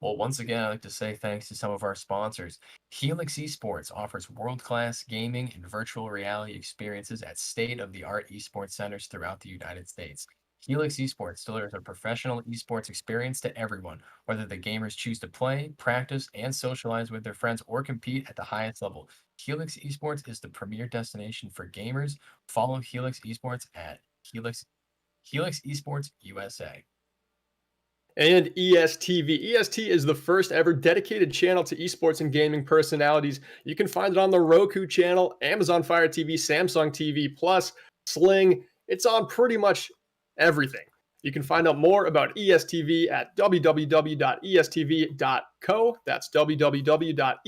Well, once again, I'd like to say thanks to some of our sponsors. Helix Esports offers world-class gaming and virtual reality experiences at state-of-the-art esports centers throughout the United States. Helix Esports delivers a professional esports experience to everyone, whether the gamers choose to play, practice, and socialize with their friends or compete at the highest level. Helix Esports is the premier destination for gamers. Follow Helix Esports at Helix Esports USA. And ESTV. EST is the first ever dedicated channel to esports and gaming personalities. You can find it on the Roku channel, Amazon Fire TV, Samsung TV Plus, Sling. It's on pretty much everything. You can find out more about ESTV at www.estv.co. That's www.estv.co.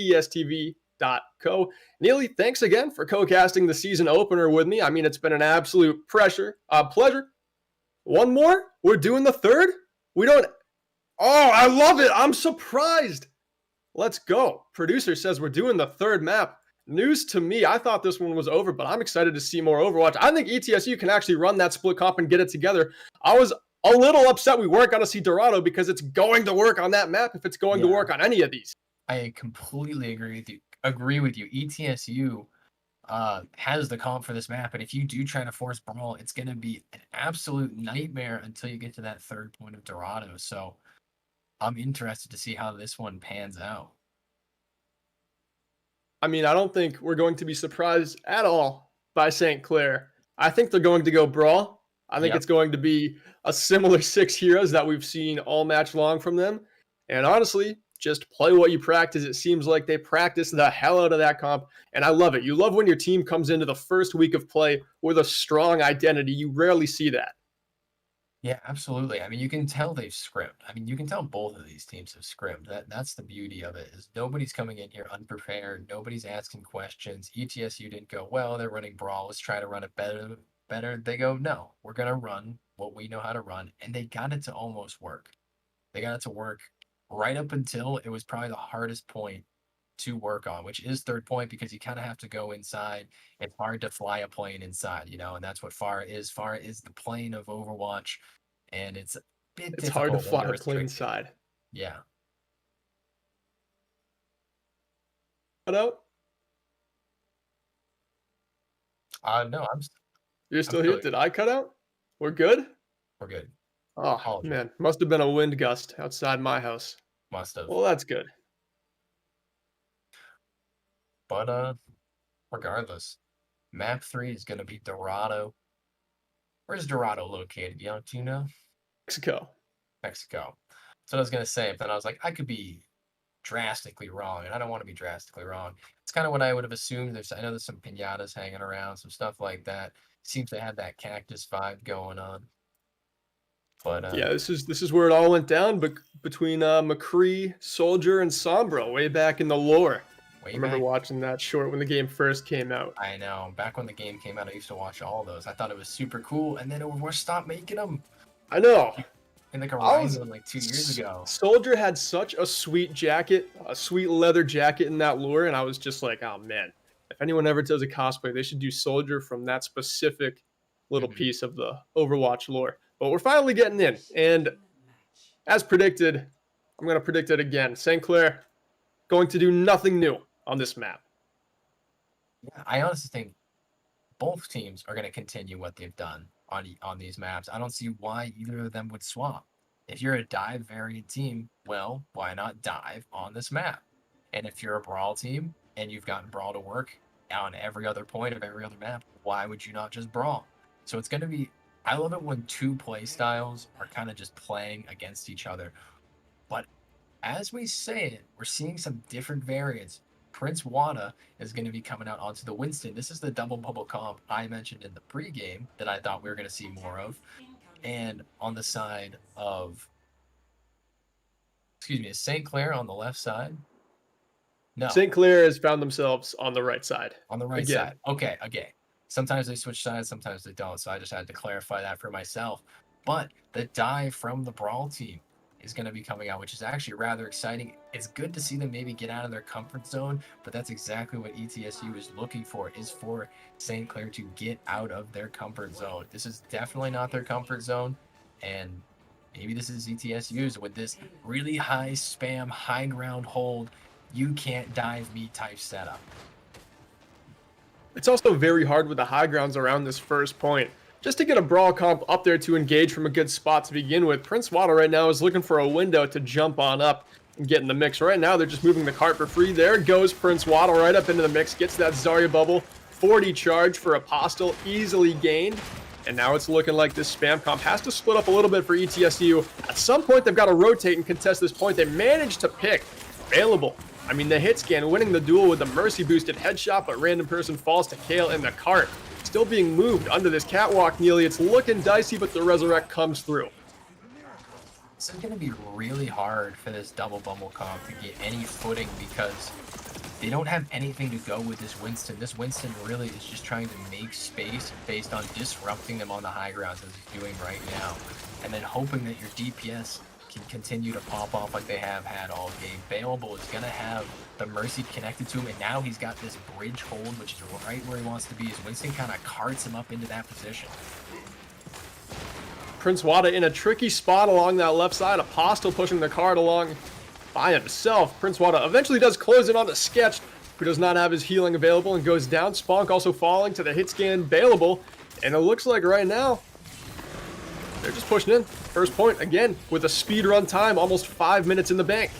Neely, thanks again for co-casting the season opener with me. I mean, it's been an absolute pleasure. One more? We're doing the third? We don't... Oh, I love it. I'm surprised. Let's go. Producer says we're doing the third map. News to me. I thought this one was over, but I'm excited to see more Overwatch. I think ETSU can actually run that split comp and get it together. I was a little upset we weren't going to see Dorado, because it's going to work on that map if it's going to work on any of these. I completely agree with you. ETSU has the comp for this map, and if you do try to force brawl, it's going to be an absolute nightmare until you get to that third point of Dorado. So I'm interested to see how this one pans out. I mean, I don't think we're going to be surprised at all by St. Clair. I think they're going to go brawl. I think Yep. it's going to be a similar six heroes that we've seen all match long from them. And honestly, just play what you practice. It seems like they practice the hell out of that comp. And I love it. You love when your team comes into the first week of play with a strong identity. You rarely see that. Yeah, absolutely. I mean, you can tell they've scrimmed. I mean, you can tell both of these teams have scrimmed. That's the beauty of it is nobody's coming in here unprepared. Nobody's asking questions. ETSU didn't go, well, they're running brawl. Let's try to run it better. They go, no, we're gonna run what we know how to run, and they got it to almost work. They got it to work right up until it was probably the hardest point to work on, which is third point because you kind of have to go inside. It's hard to fly a plane inside, and that's what Pharah is. Pharah is the plane of Overwatch, and it's a bit It's hard to difficult when fly you're a plane restricted. side. Yeah. Cut out? No, You're I'm still still here? here. Did I cut out? We're good? We're good. Oh, Apologies. man. Must have been a wind gust outside my house. Must have. Well, that's good. But regardless, map 3 is gonna be Dorado. Where's Dorado located? Do you know? Mexico. Mexico. So I was gonna say, but then I was like, I could be drastically wrong, and I don't want to be drastically wrong. It's kind of what I would have assumed. I know there's some pinatas hanging around, some stuff like that. Seems to have that cactus vibe going on. But Yeah, this is where it all went down, but between McCree, Soldier, and Sombra way back in the lore. I way remember back, watching that short when the game first came out. I know. Back when the game came out, I used to watch all those. I thought it was super cool, and then Overwatch stopped making them I know. in like a I was Horizon like 2 years ago. Soldier had such a sweet jacket, a sweet leather jacket in that lure, and I was just like, oh man, if anyone ever does a cosplay, they should do Soldier from that specific little Mhm. piece of the Overwatch lore. But we're finally getting in, and as predicted, I'm going to predict it again. St. Clair going to do nothing new on this map. Yeah, I honestly think both teams are going to continue what they've done on these maps. I don't see why either of them would swap. If you're a dive variant team, well, why not dive on this map? And if you're a brawl team and you've gotten brawl to work on every other point of every other map, why would you not just brawl? So it's going to be. I love it when two play styles are kind of just playing against each other. But as we say it, we're seeing some different variants. Prince Wada is going to be coming out onto the Winston. This is the double bubble comp I mentioned in the pregame that I thought we were going to see more of. And on the side of, is St. Clair on the left side? No, St. Clair has found themselves on the right side. on the right Again. side. Okay. Sometimes they switch sides, sometimes they don't. So I just had to clarify that for myself. But the dive from the Brawl team is going to be coming out, which is actually rather exciting. It's good to see them maybe get out of their comfort zone, but that's exactly what ETSU is looking for, is for St. Clair to get out of their comfort zone. This is definitely not their comfort zone, and maybe this is ETSU's with this really high spam, high ground hold, you can't dive me type setup. It's also very hard with the high grounds around this first point. Just to get a brawl comp up there to engage from a good spot to begin with, Prince Wada right now is looking for a window to jump on up and get in the mix. Right now, they're just moving the cart for free. There goes Prince Wada right up into the mix, gets that Zarya bubble. 40 charge for Apostle, easily gained. And now it's looking like this spam comp has to split up a little bit for ETSU. At some point, they've got to rotate and contest this point. They managed to pick Available. I mean, the hit scan, winning the duel with the Mercy boosted headshot, but random person falls to Kale in the cart. Still being moved under this catwalk, Neely. It's looking dicey, but the resurrect comes through. This is going to be really hard for this double bubble comp to get any footing because they don't have anything to go with this Winston. This Winston really is just trying to make space based on disrupting them on the high grounds as he's doing right now. And then hoping that your DPS can continue to pop off like they have had all game. Available is going to have the Mercy connected to him, and now he's got this bridge hold, which is right where he wants to be, as Winston kind of carts him up into that position. Prince Wada in a tricky spot along that left side. Apostle pushing the cart along by himself. Prince Wada eventually does close it on the Sketch, who does not have his healing available and goes down. Spunk also falling to the hit scan available. And it looks like right now, they're just pushing in. First point, again, with a speed run time, almost 5 minutes in the bank.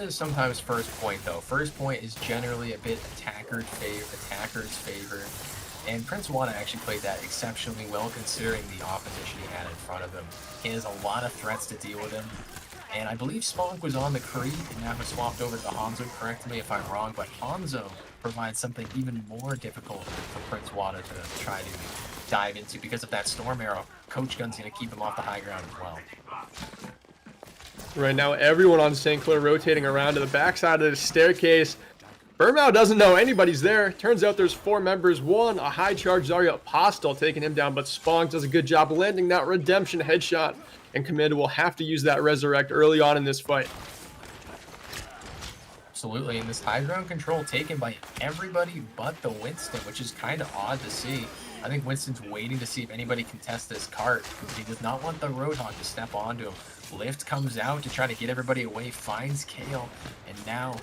is sometimes first point though. First point is generally a bit attacker's favor. And Prince Wanda actually played that exceptionally well considering the opposition he had in front of him. He has a lot of threats to deal with him. And I believe Spunk was on the Creed and now has swapped over to Hanzo, correct me if I'm wrong, but Hanzo provides something even more difficult for Prince Wanda to try to dive into because of that Storm Arrow. Coach Gun's going to keep him off the high ground as well. Right now, everyone on St. Clair rotating around to the backside of the staircase. Burnout doesn't know anybody's there. Turns out there's 4 members. One, a high charge Zarya Apostle taking him down, but Spong does a good job landing that redemption headshot, and Commander will have to use that resurrect early on in this fight. Absolutely, and this high ground control taken by everybody but the Winston, which is kind of odd to see. I think Winston's waiting to see if anybody can test this cart. He does not want the Roadhog to step onto him. Lift comes out to try to get everybody away, finds Kale, and now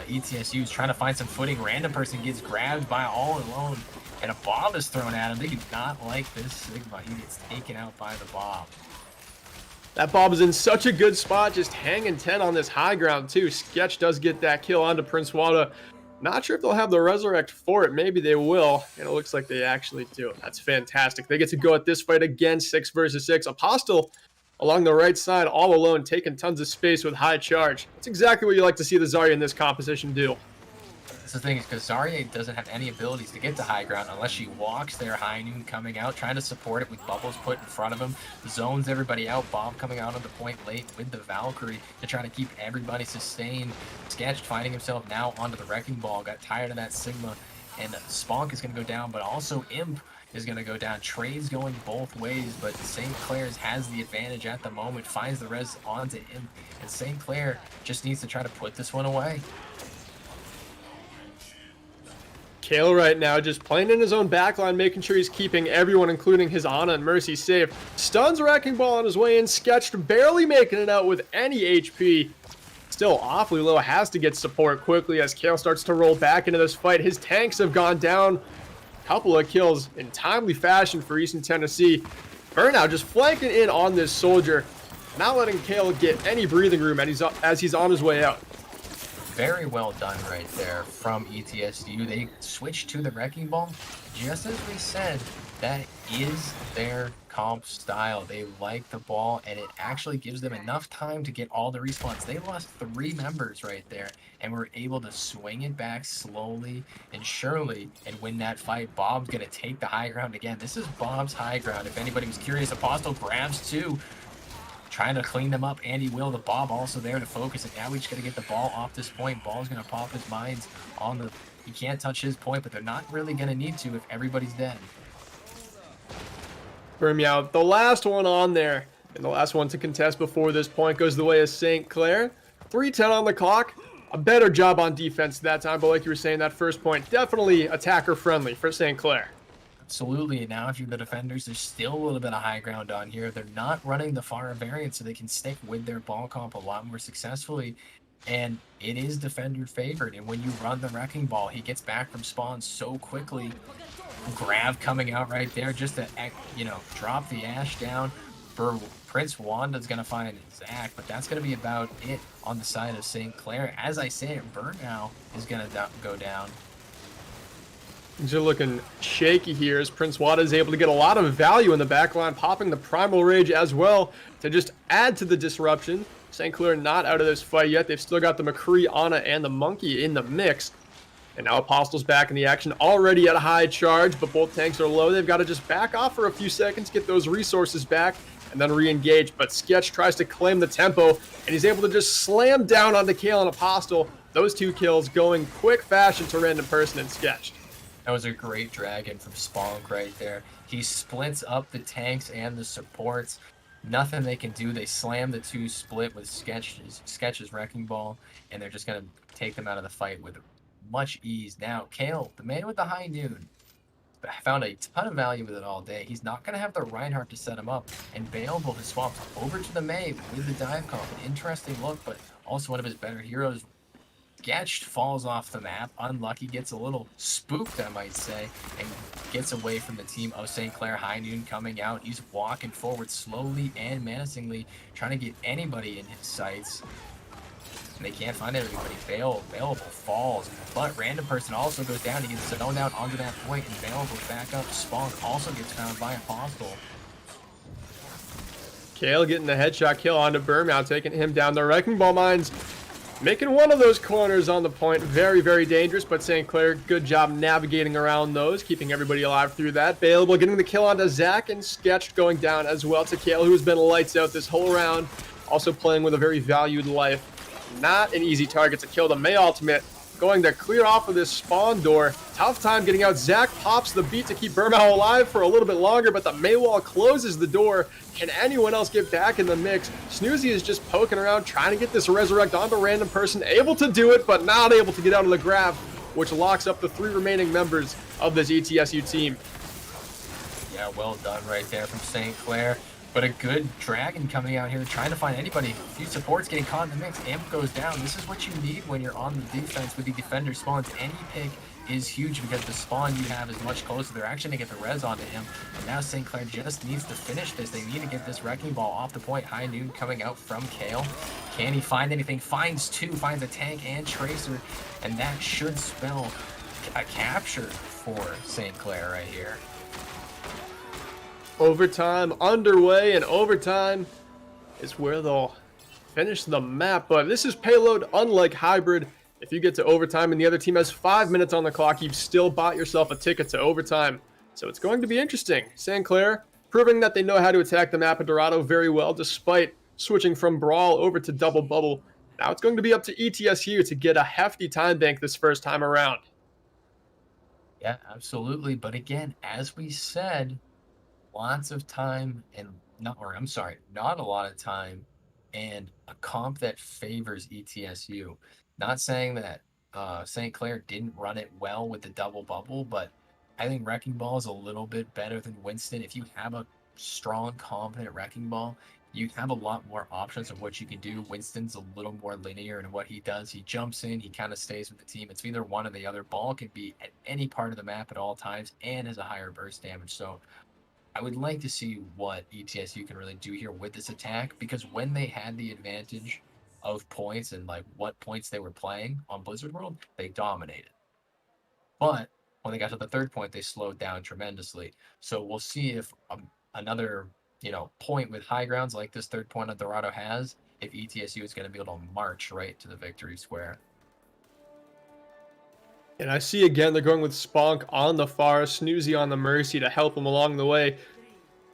ETSU is trying to find some footing. Random person gets grabbed by All Alone, and a bomb is thrown at him. They do not like this Sigma. He gets taken out by the bomb. That Bob is in such a good spot, just hanging 10 on this high ground too. Sketch does get that kill onto Prince Wanda. Not sure if they'll have the resurrect for it. Maybe they will, and it looks like they actually do. That's fantastic. They get to go at this fight again, 6 versus 6. Apostle along the right side, all alone, taking tons of space with high charge. That's exactly what you like to see the Zarya in this composition do. That's the thing, is because Zarya doesn't have any abilities to get to high ground unless she walks there. High Noon coming out, trying to support it with bubbles put in front of him, zones everybody out. Bob coming out on the point late with the Valkyrie to try to keep everybody sustained. Sketch finding himself now onto the Wrecking Ball, got tired of that Sigma, and Spunk is going to go down, but also Imp is going to go down. Trade's going both ways, but St. Clair's has the advantage at the moment, finds the res onto Imp, and St. Clair just needs to try to put this one away. Kale right now just playing in his own backline, making sure he's keeping everyone, including his Ana and Mercy, safe. Stuns Wrecking Ball on his way in. Sketched barely making it out with any HP. Still awfully low, has to get support quickly as Kale starts to roll back into this fight. His tanks have gone down. Couple of kills in timely fashion for Eastern Tennessee. Burnout just flanking in on this soldier, not letting Kale get any breathing room as he's on his way out. Very well done right there from ETSU. They switched to the Wrecking Ball. Just as we said, that is their comp style. They like the ball, and it actually gives them enough time to get all the respawns. They lost 3 members right there, and were able to swing it back slowly and surely and win that fight. Bob's going to take the high ground again. This is Bob's high ground. If anybody was curious, Apostle grabs 2. Trying to clean them up, and he will. The Bob also there to focus it. Now we just got to get the ball off this point. Ball's going to pop his mines on the... He can't touch his point, but they're not really going to need to if everybody's dead. Meow, the last one on there, and the last one to contest before this point goes the way of St. Clair. 3:10 on the clock. A better job on defense that time, but like you were saying, that first point, definitely attacker-friendly for St. Clair. Absolutely. Now, if you're the defenders, there's still a little bit of high ground on here. They're not running the Pharah variant, so they can stick with their ball comp a lot more successfully. And it is defender favored. And when you run the Wrecking Ball, he gets back from spawn so quickly. Grav coming out right there just to, drop the Ash down. Prince Wanda's going to find Zach, but that's going to be about it on the side of St. Clair. As I say it, Burnout is going to go down. Things are looking shaky here as Prince Wanda is able to get a lot of value in the backline, popping the Primal Rage as well to just add to the disruption. St. Clair not out of this fight yet. They've still got the McCree, Ana, and the Monkey in the mix. And now Apostle's back in the action, already at a high charge, but both tanks are low. They've got to just back off for a few seconds, get those resources back, and then re-engage. But Sketch tries to claim the tempo, and he's able to just slam down onto Kale and Apostle. Those 2 kills going quick fashion to Random Person and Sketch. That was a great dragon from Spunk right there. He splits up the tanks and the supports. Nothing they can do. They slam the 2 split with Sketch's Wrecking Ball, and they're just going to take them out of the fight with much ease. Now, Kale, the man with the high noon, found a ton of value with it all day. He's not going to have the Reinhardt to set him up, and Baleful has swapped over to the May with the dive comp. An interesting look, but also one of his better heroes. Sketched falls off the map. Unlucky, gets a little spooked, I might say, and gets away from the team of St. Clair. High Noon coming out. He's walking forward slowly and menacingly, trying to get anybody in his sights. and they can't find anybody. Available falls, but random person also goes down. He gets thrown down onto that point, and Available back up. Spunk also gets found by Apostle. Kale getting the headshot kill onto Burmout, taking him down. The Wrecking Ball Mines making one of those corners on the point. Very, very dangerous, but St. Clair, good job navigating around those, keeping everybody alive through that. Available getting the kill onto Zach, and Sketched going down as well to Kale, who's been lights out this whole round. Also playing with a very valued life. Not an easy target to kill. The May ultimate going to clear off of this spawn door. Tough time getting out. Zach pops the beat to keep Burmout alive for a little bit longer, but the May wall closes the door. Can anyone else get back in the mix? Snoozy is just poking around, trying to get this resurrect onto random person. Able to do it, but not able to get out of the grab, which locks up the 3 remaining members of this ETSU team. Yeah, well done right there from St. Clair. But a good Dragon coming out here, trying to find anybody. A few supports getting caught in the mix. Amp goes down. This is what you need when you're on the defense with the defender spawns. Any pick is huge because the spawn you have is much closer. They're actually going to get the res onto him. And now St. Clair just needs to finish this. They need to get this Wrecking Ball off the point. High Noon coming out from Kale. Can he find anything? Finds 2. Finds a tank and Tracer. And that should spell a capture for St. Clair right here. Overtime underway, and overtime is where they'll finish the map. But this is payload, unlike hybrid. If you get to overtime and the other team has 5 minutes on the clock, you've still bought yourself a ticket to overtime. So it's going to be interesting. St. Clair proving that they know how to attack the map of Dorado very well, despite switching from Brawl over to Double Bubble. Now it's going to be up to ETSU to get a hefty time bank this first time around. Yeah, absolutely. But again, as we said, lots of time and not a lot of time and a comp that favors ETSU. Not saying that St. Clair didn't run it well with the double bubble, but I think Wrecking Ball is a little bit better than Winston. If you have a strong, confident Wrecking Ball, you have a lot more options of what you can do. Winston's a little more linear in what he does. He jumps in, he kind of stays with the team. It's either one or the other. Ball can be at any part of the map at all times and has a higher burst damage. So I would like to see what ETSU can really do here with this attack, because when they had the advantage of points and like what points they were playing on Blizzard World, they dominated. But when they got to the 3rd point, they slowed down tremendously. So we'll see if another point with high grounds like this 3rd point that Dorado has, if ETSU is going to be able to march right to the victory square. And I see again they're going with Spunk on the far, Snoozy on the Mercy to help him along the way.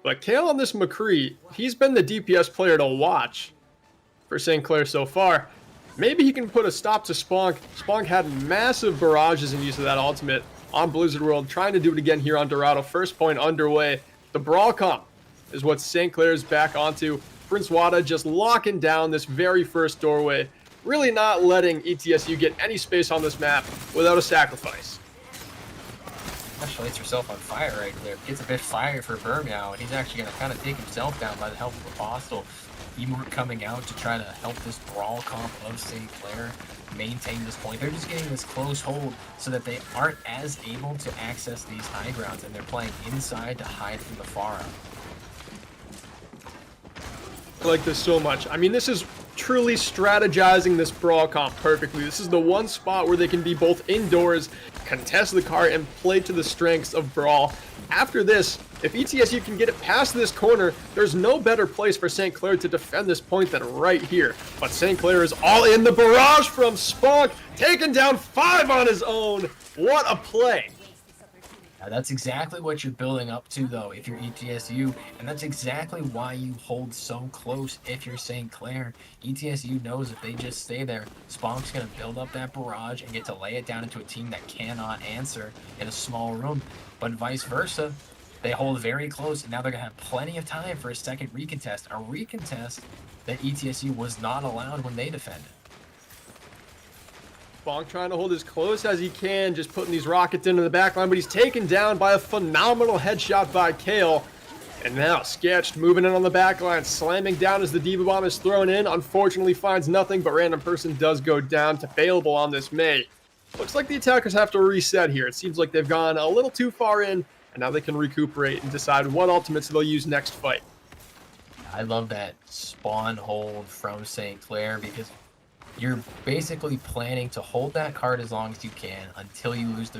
But Kale on this McCree, he's been the DPS player to watch for St. Clair so far. Maybe he can put a stop to Spunk. Spunk had massive barrages in use of that ultimate on Blizzard World, trying to do it again here on Dorado. 1st point underway. The Brawl comp is what St. Clair is back onto. Prince Wada just locking down this very first doorway. Really not letting ETSU get any space on this map without a sacrifice. That lights yourself on fire right there. Gets a bit fire for Burmout, and he's actually going to kind of take himself down by the help of Apostle. Teamwork coming out to try to help this Brawl comp of St. Clair maintain this point. They're just getting this close hold so that they aren't as able to access these high grounds, and they're playing inside to hide from the far out. I like this so much. I mean, this is truly strategizing this Brawl comp perfectly. This is the one spot where they can be both indoors, contest the car, and play to the strengths of Brawl. After this, if ETSU can get it past this corner, there's no better place for St. Clair to defend this point than right here. But St. Clair is all in. The barrage from Spunk, taking down 5 on his own. What a play. Now, that's exactly what you're building up to, though, if you're ETSU, and that's exactly why you hold so close if you're St. Clair. ETSU knows if they just stay there, Spunk's going to build up that barrage and get to lay it down into a team that cannot answer in a small room. But vice versa, they hold very close, and now they're going to have plenty of time for a second recontest, a recontest that ETSU was not allowed when they defended. Bonk trying to hold as close as he can, just putting these rockets into the back line, but he's taken down by a phenomenal headshot by Kale. And now Sketched moving in on the back line, slamming down as the Diva Bomb is thrown in. Unfortunately finds nothing, but random person does go down to Failable on this May. Looks like the attackers have to reset here. It seems like they've gone a little too far in, and now they can recuperate and decide what ultimates they'll use next fight. I love that spawn hold from St. Clair, because you're basically planning to hold that card as long as you can until you lose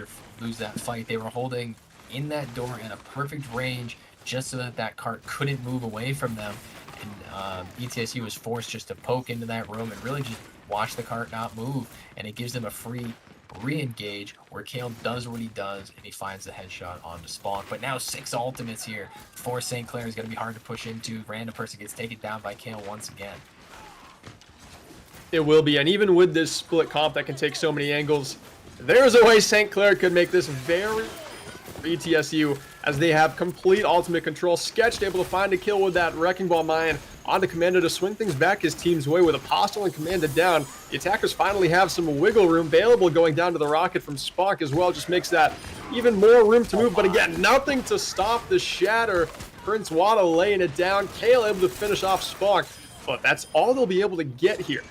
that fight. They were holding in that door in a perfect range just so that that cart couldn't move away from them. And ETSU was forced just to poke into that room and really just watch the cart not move. And it gives them a free re-engage where Kale does what he does and he finds the headshot onto Spawn. But now 6 ultimates here for St. Clair is going to be hard to push into. Random person gets taken down by Kale once again. It will be, and even with this split comp that can take so many angles, there's a way St. Clair could make this very ETSU, as they have complete ultimate control. Sketched able to find a kill with that Wrecking Ball mine on the Commander to swing things back his team's way with Apostle and Commander down. The attackers finally have some wiggle room. Available going down to the rocket from Spock as well, just makes that even more room to move. But again, nothing to stop the shatter. Prince Wada laying it down. Kale able to finish off Spock, but that's all they'll be able to get here.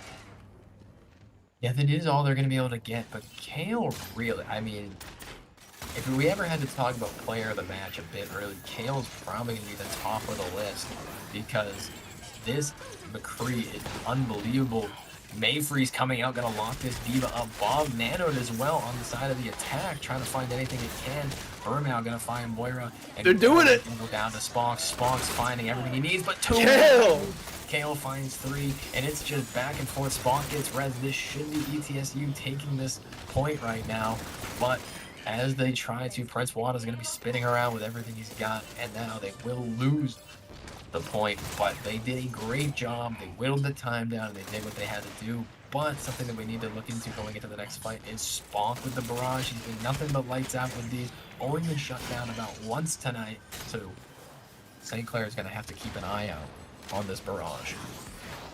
Yeah, that is all they're going to be able to get. But Kale really, I mean, if we ever had to talk about player of the match a bit early, Kale's probably going to be the top of the list because this McCree is unbelievable. Mayfree's coming out, going to lock this Diva above. Nanoed as well on the side of the attack, trying to find anything it can. Burnow going to find Moira. And they're doing it! Go down to Spock. Spock's finding everything he needs, but 2. Kale finds 3, and it's just back and forth. Spawn gets res. This should be ETSU taking this point right now, but as they try to, Prince Wada's going to be spinning around with everything he's got, and now they will lose the point, but they did a great job. They whittled the time down, and they did what they had to do. But something that we need to look into going into the next fight is Spawn with the barrage. He's been nothing but lights out with these. Only been shut down about once tonight, so St. Clair is going to have to keep an eye out on this barrage.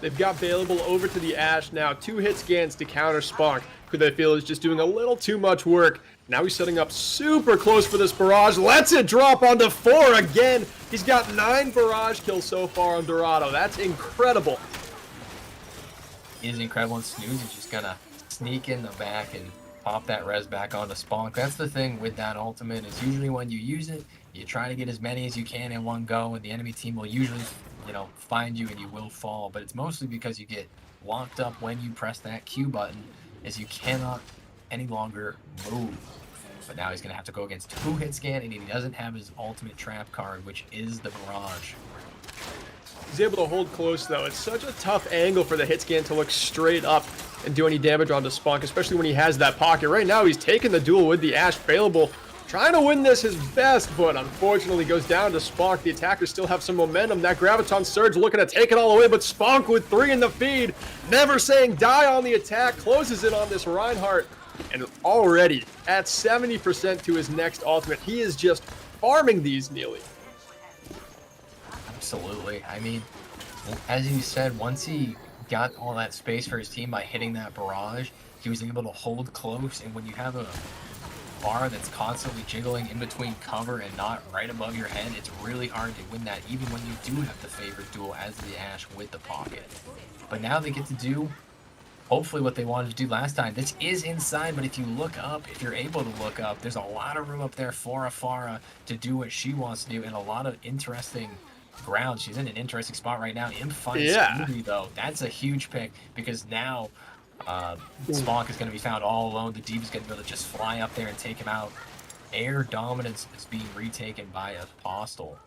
They've got available over to the Ash now. 2 hit scans to counter Spock, who they feel is just doing a little too much work. Now he's setting up super close for this barrage. Lets it drop onto 4 again. He's got 9 barrage kills so far on Dorado. That's incredible. It is incredible, and Snooze is just gonna sneak in the back and pop that res back onto Spawn. That's the thing with that ultimate, is usually when you use it, you try to get as many as you can in one go, and the enemy team will usually, find you and you will fall. But it's mostly because you get locked up when you press that Q button, as you cannot any longer move. But now he's going to have to go against 2 hit scan, and he doesn't have his ultimate trap card, which is the barrage. He's able to hold close, though. It's such a tough angle for the hit scan to look straight up and do any damage onto Spunk, especially when he has that pocket. Right now, he's taking the duel with the Ash available, trying to win this his best, but unfortunately goes down to Spunk. The attackers still have some momentum. That Graviton Surge looking to take it all away, but Spunk with 3 in the feed, never saying die on the attack, closes it on this Reinhardt, and already at 70% to his next ultimate. He is just farming these, Neely. Absolutely. I mean, as you said, once he got all that space for his team by hitting that barrage, he was able to hold close, and when you have a bar that's constantly jiggling in between cover and not right above your head, it's really hard to win that, even when you do have the favorite duel as the Ash with the pocket. But now they get to do hopefully what they wanted to do last time. This is inside, but if you look up, if you're able to look up, there's a lot of room up there for Farah to do what she wants to do, and a lot of interesting ground. She's in an interesting spot right now. Imp finds Scooby, though. That's a huge pick, because now Spock is going to be found all alone. The Diva's going to be able to just fly up there and take him out. Air dominance is being retaken by Apostle.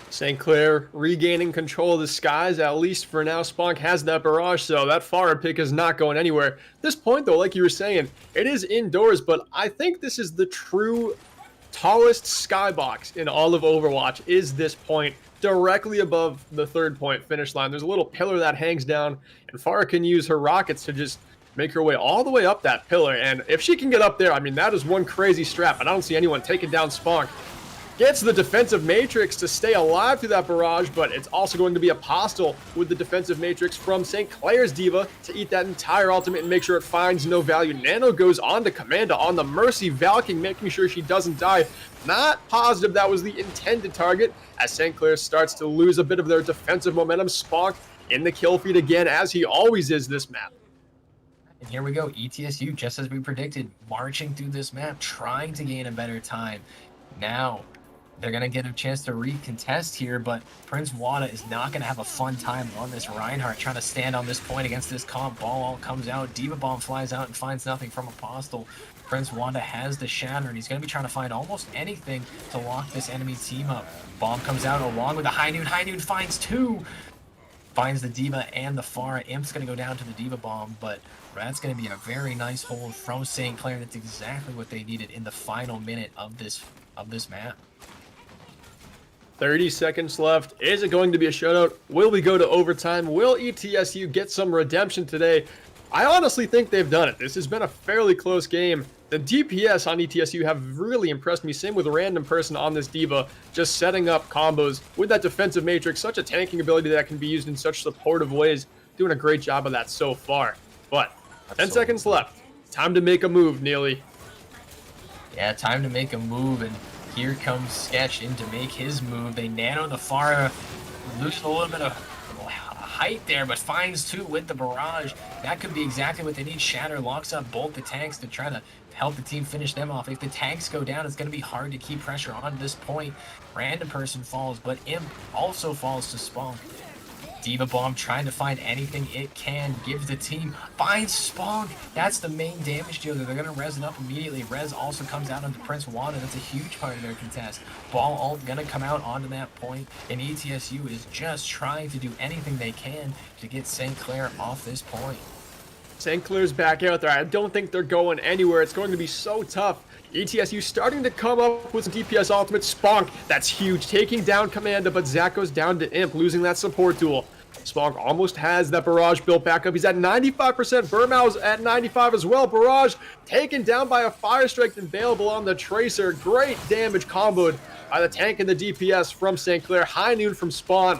St. Clair regaining control of the skies, at least for now. Spock has that barrage, so that Farah pick is not going anywhere. At this point, though, like you were saying, it is indoors, but I think this is the true tallest skybox in all of Overwatch, is this point directly above the 3rd point finish line. There's a little pillar that hangs down, and Farah can use her rockets to just make her way all the way up that pillar. And if she can get up there, I mean, that is one crazy strap. I don't see anyone taking down Spock. Gets the defensive matrix to stay alive through that barrage, but it's also going to be Apostle with the defensive matrix from St. Clair's Diva to eat that entire ultimate and make sure it finds no value. Nano goes on to Commanda on the Mercy, Valking, making sure she doesn't die. Not positive that was the intended target, as St. Clair starts to lose a bit of their defensive momentum. Spock in the kill feed again, as he always is this map. And here we go, ETSU, just as we predicted, marching through this map, trying to gain a better time. Now, They're going to get a chance to recontest here, but Prince Wada is not going to have a fun time on this Reinhardt trying to stand on this point against this comp. Ball all comes out. Diva Bomb flies out and finds nothing from Apostle. Prince Wanda has the Shatter, and he's going to be trying to find almost anything to lock this enemy team up. Bomb comes out along with the High Noon. High Noon finds two. Finds the Diva and the Pharah. Imp's going to go down to the Diva Bomb, but that's going to be a very nice hold from St. Clair. That's exactly what they needed in the final minute of this map. 30 seconds left. Is it going to be a shutout? Will we go to overtime? Will ETSU get some redemption today? I honestly think they've done it. This has been a fairly close game. The DPS on ETSU have really impressed me. Same with a random person on this Diva, just setting up combos with that defensive matrix. Such a tanking ability that can be used in such supportive ways. Doing a great job of that so far. But 10 seconds left. Time to make a move, Neely. Yeah, time to make a move, and here comes Sketch in to make his move. They nano the Pharah, losing a little bit of height there, but finds two with the barrage. That could be exactly what they need. Shatter locks up both the tanks to try to help the team finish them off. If the tanks go down, it's going to be hard to keep pressure on this point. Random person falls, but Imp also falls to Spunk. Diva Bomb trying to find anything it can, gives the team, finds Spunk. That's the main damage dealer. They're going to res it up immediately. Res also comes out onto Prince Wanda. That's a huge part of their contest. Ball ult going to come out onto that point, and ETSU is just trying to do anything they can to get St. Clair off this point. St. Clair's back out there. I don't think they're going anywhere. It's going to be so tough. ETSU starting to come up with some DPS ultimate. Spunk, that's huge. Taking down Commander, but Zach goes down to Imp, losing that support duel. Spunk almost has that Barrage built back up. He's at 95%. Burmow's at 95 as well. Barrage taken down by a Fire Strike and available on the Tracer. Great damage comboed by the tank and the DPS from St. Clair. High Noon from Spawn.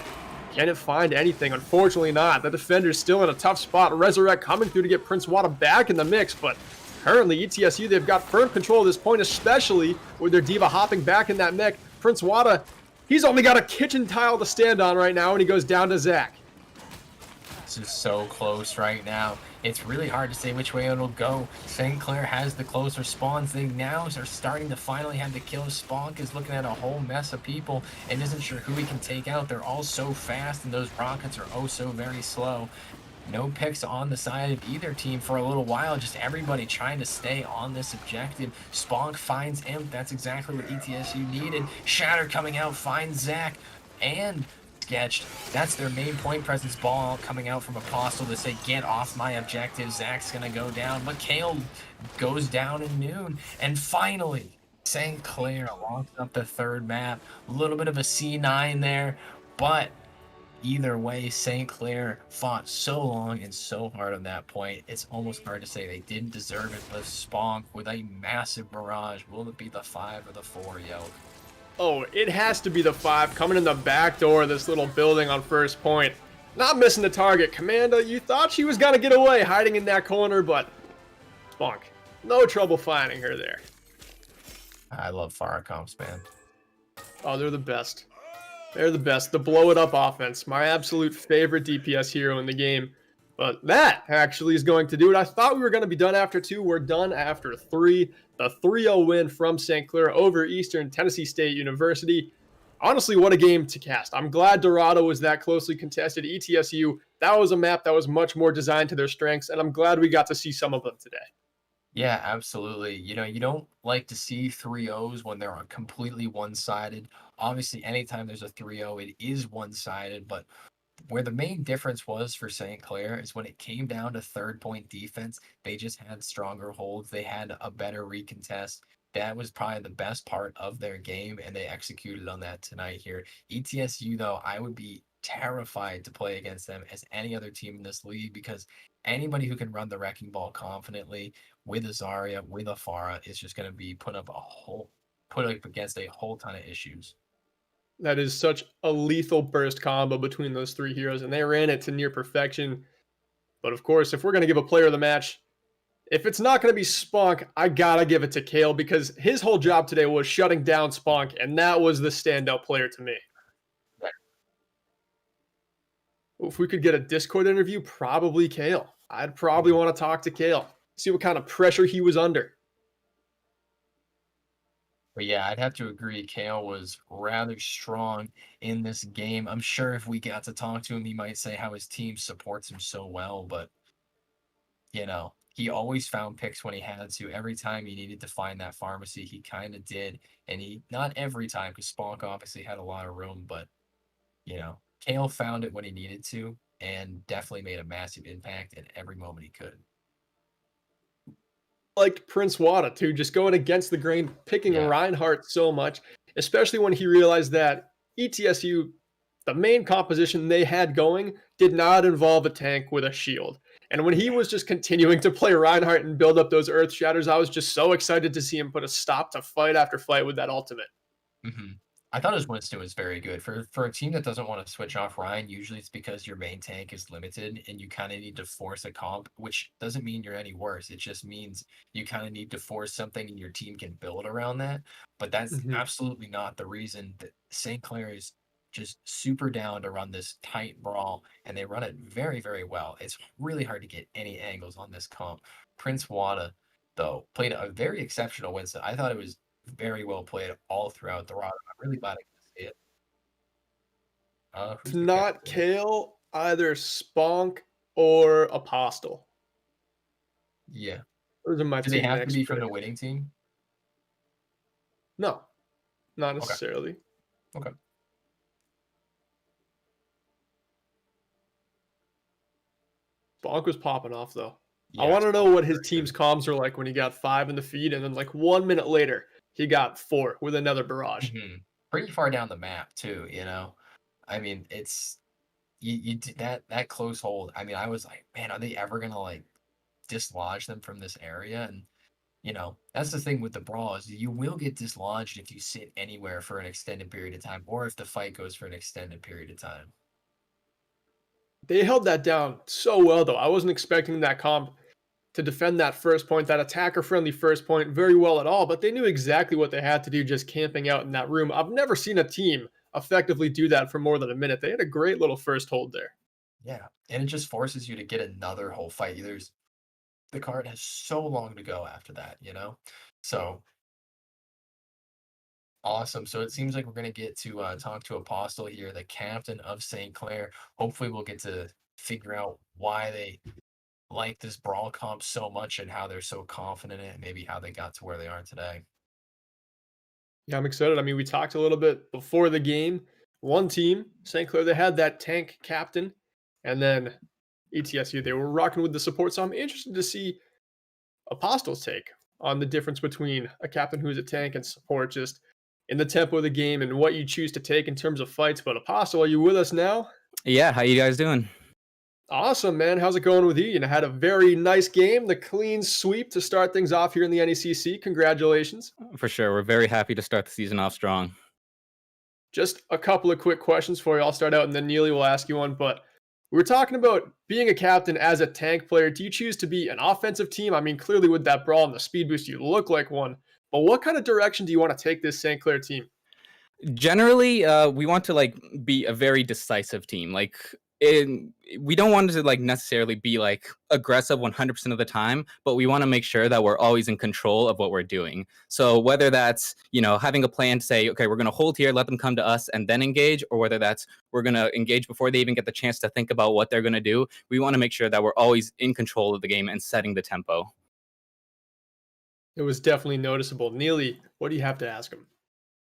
Can it find anything? Unfortunately not. The defender's still in a tough spot. Resurrect coming through to get Prince Wada back in the mix, but currently ETSU, they've got firm control of this point, especially with their Diva hopping back in that mech. Prince Wada, he's only got a kitchen tile to stand on right now, and he goes down to Zach. This is so close right now. It's really hard to say which way it'll go. St. Clair has the closer spawns. They now are starting to finally have the kill. Spunk is looking at a whole mess of people and isn't sure who he can take out. They're all so fast, and those rockets are oh so very slow. No picks on the side of either team for a little while. Just everybody trying to stay on this objective. Spunk finds Imp. That's exactly what ETSU needed. Shatter coming out finds Zach and Sketched. That's their main point presence. Ball coming out from Apostle to say, get off my objective. Zach's gonna go down. Mikhail goes down in noon. And finally, St. Clair locks up the third map. A little bit of a C9 there, but either way, St. Clair fought so long and so hard on that point. It's almost hard to say they didn't deserve it, but Spunk with a massive barrage. Will it be the 5 or the 4, yo? Oh, it has to be the 5 coming in the back door of this little building on first point. Not missing the target. Commander, you thought she was going to get away hiding in that corner, but Spunk, no trouble finding her there. I love Pharah comps, man. Oh, they're the best. They're the best. The blow it up offense. My absolute favorite DPS hero in the game. But that actually is going to do it. I thought we were going to be done after 2. We're done after 3. The 3-0 win from St. Clair over Eastern Tennessee State University. Honestly, what a game to cast. I'm glad Dorado was that closely contested. ETSU, that was a map that was much more designed to their strengths, and I'm glad we got to see some of them today. Yeah, absolutely. You know, you don't like to see 3-0s when they're completely one-sided. Obviously, anytime there's a 3-0, it is one-sided, but where the main difference was for St. Clair is when it came down to third point defense, they just had stronger holds. They had a better recontest. That was probably the best part of their game, and they executed on that tonight here. ETSU, though, I would be terrified to play against them as any other team in this league, because anybody who can run the wrecking ball confidently with a Zarya, with a Pharah, is just going to be put up against a whole ton of issues. That is such a lethal burst combo between those 3 heroes, and they ran it to near perfection. But of course, if we're going to give a player of the match, if it's not going to be Spunk, I got to give it to Kale, because his whole job today was shutting down Spunk, and that was the standout player to me. If we could get a Discord interview, probably Kale. I'd probably want to talk to Kale, see what kind of pressure he was under. But yeah, I'd have to agree. Kale was rather strong in this game. I'm sure if we got to talk to him, he might say how his team supports him so well, but he always found picks when he had to. Every time he needed to find that pharmacy, he kind of did. And he, not every time, because Sponk obviously had a lot of room, but, Kale found it when he needed to and definitely made a massive impact at every moment he could. Liked Prince Wada too, just going against the grain, picking Yeah. Reinhardt so much, especially when he realized that ETSU, the main composition they had going, did not involve a tank with a shield. And when he was just continuing to play Reinhardt and build up those Earth Shatters, I was just so excited to see him put a stop to fight after fight with that ultimate. Hmm. I thought his Winston was very good. For a team that doesn't want to switch off Ryan, usually it's because your main tank is limited and you kind of need to force a comp, which doesn't mean you're any worse. It just means you kind of need to force something and your team can build around that. But that's Mhm. absolutely not the reason that St. Clair is just super down to run this tight brawl, and they run it very, very well. It's really hard to get any angles on this comp. Prince Wada, though, played a very exceptional Winston. I thought it was very well played all throughout the run. I'm really glad I got to see it. If Who's the not captain? Kale, either Sponk or Apostle. Yeah. Those are my Do they two have to next be from the picks. winning team? No, not Okay. necessarily. Okay. Bonk was popping off though. I Yeah, want it's to know probably what his very team's good. comms are like when he got 5 in the feed, and then like 1 minute later he got 4 with another barrage. Pretty far down the map too. I mean, it's you did that close hold. I mean, I was like, man, are they ever gonna like dislodge them from this area? And that's the thing with the brawl is you will get dislodged if you sit anywhere for an extended period of time, or if the fight goes for an extended period of time. They held that down so well though. I wasn't expecting that comp to defend that first point, that attacker friendly first point very well at all, but they knew exactly what they had to do just camping out in that room. I've never seen a team effectively do that for more than a minute. They had a great little first hold there. Yeah, and it just forces you to get another whole fight. The card has so long to go after that. So awesome. So it seems like we're gonna get to talk to Apostle here, the captain of St. Clair. Hopefully, we'll get to figure out why they like this brawl comp so much and how they're so confident in it, and maybe how they got to where they are today. Yeah, I'm excited. I mean, we talked a little bit before the game. One team, St. Clair, they had that tank captain, and then ETSU, they were rocking with the support. So I'm interested to see Apostle's take on the difference between a captain who's a tank and support, just in the tempo of the game and what you choose to take in terms of fights. But Apostle, are you with us now? Yeah, how you guys doing? Awesome, man. How's it going with you? You had a very nice game, the clean sweep to start things off here in the NECC. Congratulations. For sure, we're very happy to start the season off strong. Just a couple of quick questions for you. I'll start out and then Neely will ask you one. But we were talking about being a captain as a tank player. Do you choose to be an offensive team? I mean, clearly with that brawl and the speed boost, you look like one. But what kind of direction do you want to take this St. Clair team? Generally, we want to be a very decisive team. We don't want to necessarily be aggressive 100% of the time, but we want to make sure that we're always in control of what we're doing. So whether that's having a plan to say, okay, we're going to hold here, let them come to us, and then engage, or whether that's we're going to engage before they even get the chance to think about what they're going to do. We want to make sure that we're always in control of the game and setting the tempo. It was definitely noticeable. Neely, what do you have to ask him?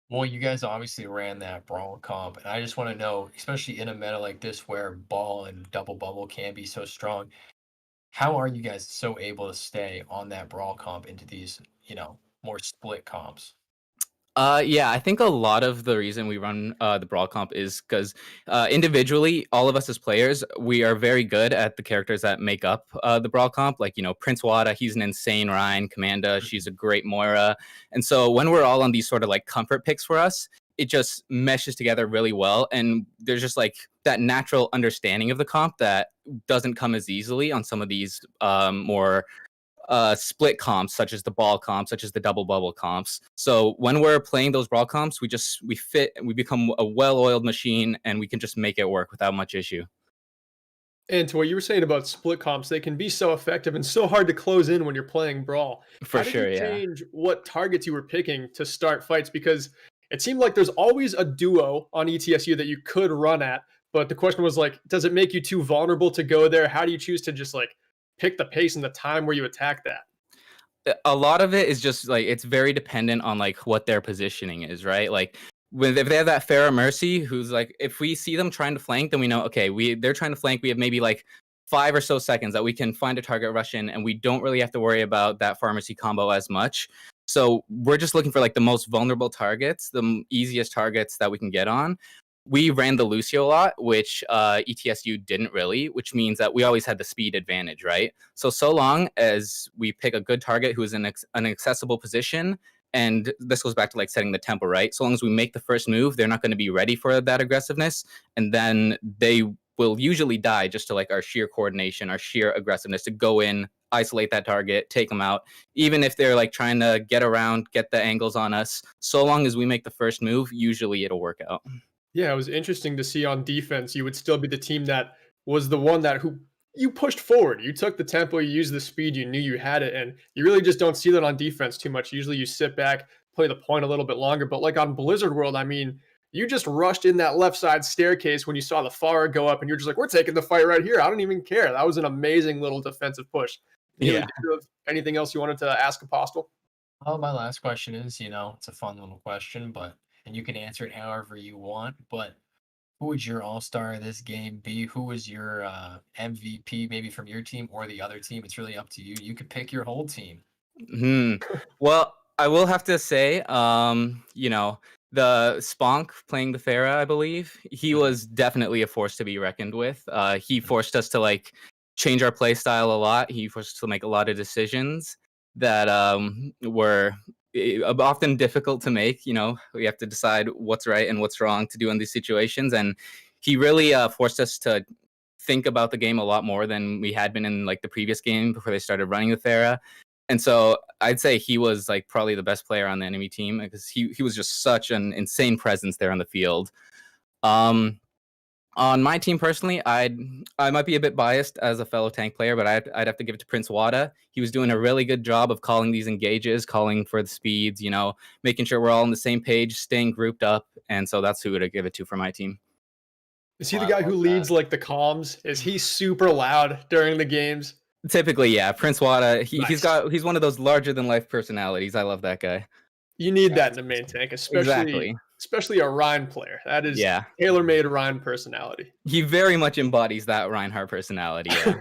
Well, you guys obviously ran that brawl comp, and I just want to know, especially in a meta like this where ball and double bubble can be so strong, how are you guys so able to stay on that brawl comp into these, more split comps? Yeah, I think a lot of the reason we run the Brawl Comp is because individually, all of us as players, we are very good at the characters that make up the Brawl Comp. Like, Prince Wada, he's an insane Ryan. Commanda, she's a great Moira. And so when we're all on these sort of comfort picks for us, it just meshes together really well. And there's just that natural understanding of the comp that doesn't come as easily on some of these more split comps, such as the ball comps, such as the double bubble comps. So when we're playing those brawl comps, we fit and we become a well-oiled machine, and we can just make it work without much issue. And to what you were saying about split comps, they can be so effective and so hard to close in when you're playing Brawl. For How did you sure, yeah. change what targets you were picking to start fights? Because it seemed like there's always a duo on ETSU that you could run at. But the question was like, does it make you too vulnerable to go there? How do you choose to just like pick the pace and the time where you attack that? A lot of it is just like it's very dependent on like what their positioning is, right? Like if they have that Farrah Mercy, who's like, if we see them trying to flank, then we know okay, they're trying to flank. We have maybe like 5 or so seconds that we can find a target rush in, and we don't really have to worry about that pharmacy combo as much. So we're just looking for like the most vulnerable targets, the easiest targets that we can get on. We ran the Lucio a lot, which ETSU didn't really, which means that we always had the speed advantage, right? So long as we pick a good target who is in an accessible position, and this goes back to like setting the tempo, right? So long as we make the first move, they're not going to be ready for that aggressiveness, and then they will usually die just to like our sheer coordination, our sheer aggressiveness to go in, isolate that target, take them out. Even if they're like trying to get around, get the angles on us, so long as we make the first move, usually it'll work out. Yeah, it was interesting to see on defense, you would still be the team that was the one that who you pushed forward. You took the tempo, you used the speed, you knew you had it, and you really just don't see that on defense too much. Usually you sit back, play the point a little bit longer, but like on Blizzard World, I mean, you just rushed in that left side staircase when you saw the Pharah go up, and you're just like, we're taking the fight right here. I don't even care. That was an amazing little defensive push. Neely, Yeah. did you have anything else you wanted to ask Apostle? Oh, my last question is, it's a fun little question, and you can answer it however you want, but who would your all-star of this game be? Who was your MVP, maybe from your team or the other team? It's really up to you. You could pick your whole team. Well, I will have to say, the Sponk playing the Pharah, I believe, he was definitely a force to be reckoned with. He forced us to like change our play style a lot. He forced us to make a lot of decisions that were often difficult to make. We have to decide what's right and what's wrong to do in these situations, and he really forced us to think about the game a lot more than we had been in like the previous game before they started running the Pharah. And so I'd say he was like probably the best player on the enemy team because he was just such an insane presence there on the field. On my team personally, I might be a bit biased as a fellow tank player, but I'd have to give it to Prince Wada. He was doing a really good job of calling these engages, calling for the speeds, making sure we're all on the same page, staying grouped up, and so that's who I'd give it to for my team. Is he the guy who leads like the comms? Is he super loud during the games? Typically, yeah. Prince Wada, he's Nice. one of those larger than life personalities. I love that guy. You need that in the main tank, Exactly. especially a Rhine player. That is Yeah. tailor-made Rhine personality. He very much embodies that Reinhardt personality. Yeah.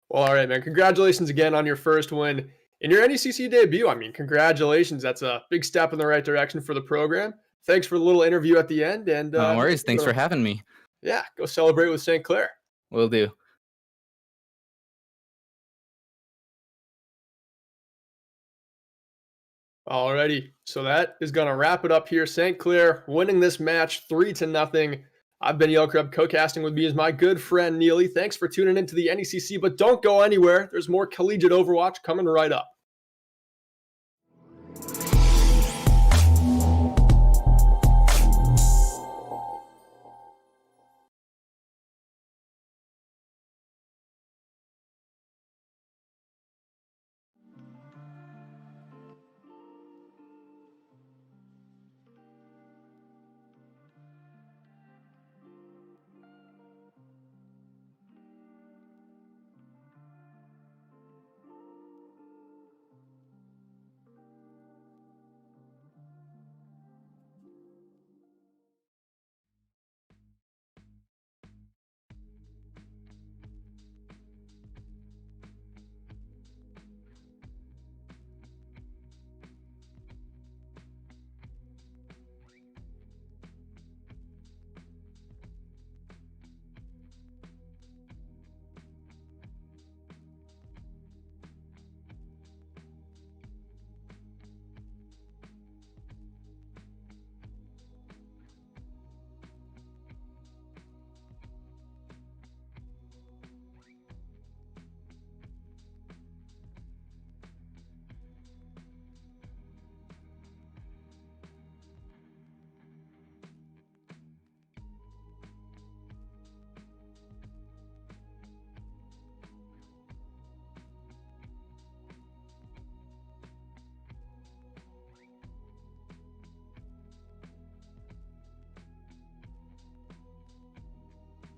Well, all right, man. Congratulations again on your first win in your NECC debut. I mean, congratulations. That's a big step in the right direction for the program. Thanks for the little interview at the end. And No worries. Thanks for having me. Yeah, go celebrate with St. Clair. Will do. Alrighty, so that is going to wrap it up here. St. Clair winning this match 3-0. I've been Yelkrub. Co-casting with me is my good friend Neely. Thanks for tuning into the NECC, but don't go anywhere. There's more collegiate Overwatch coming right up.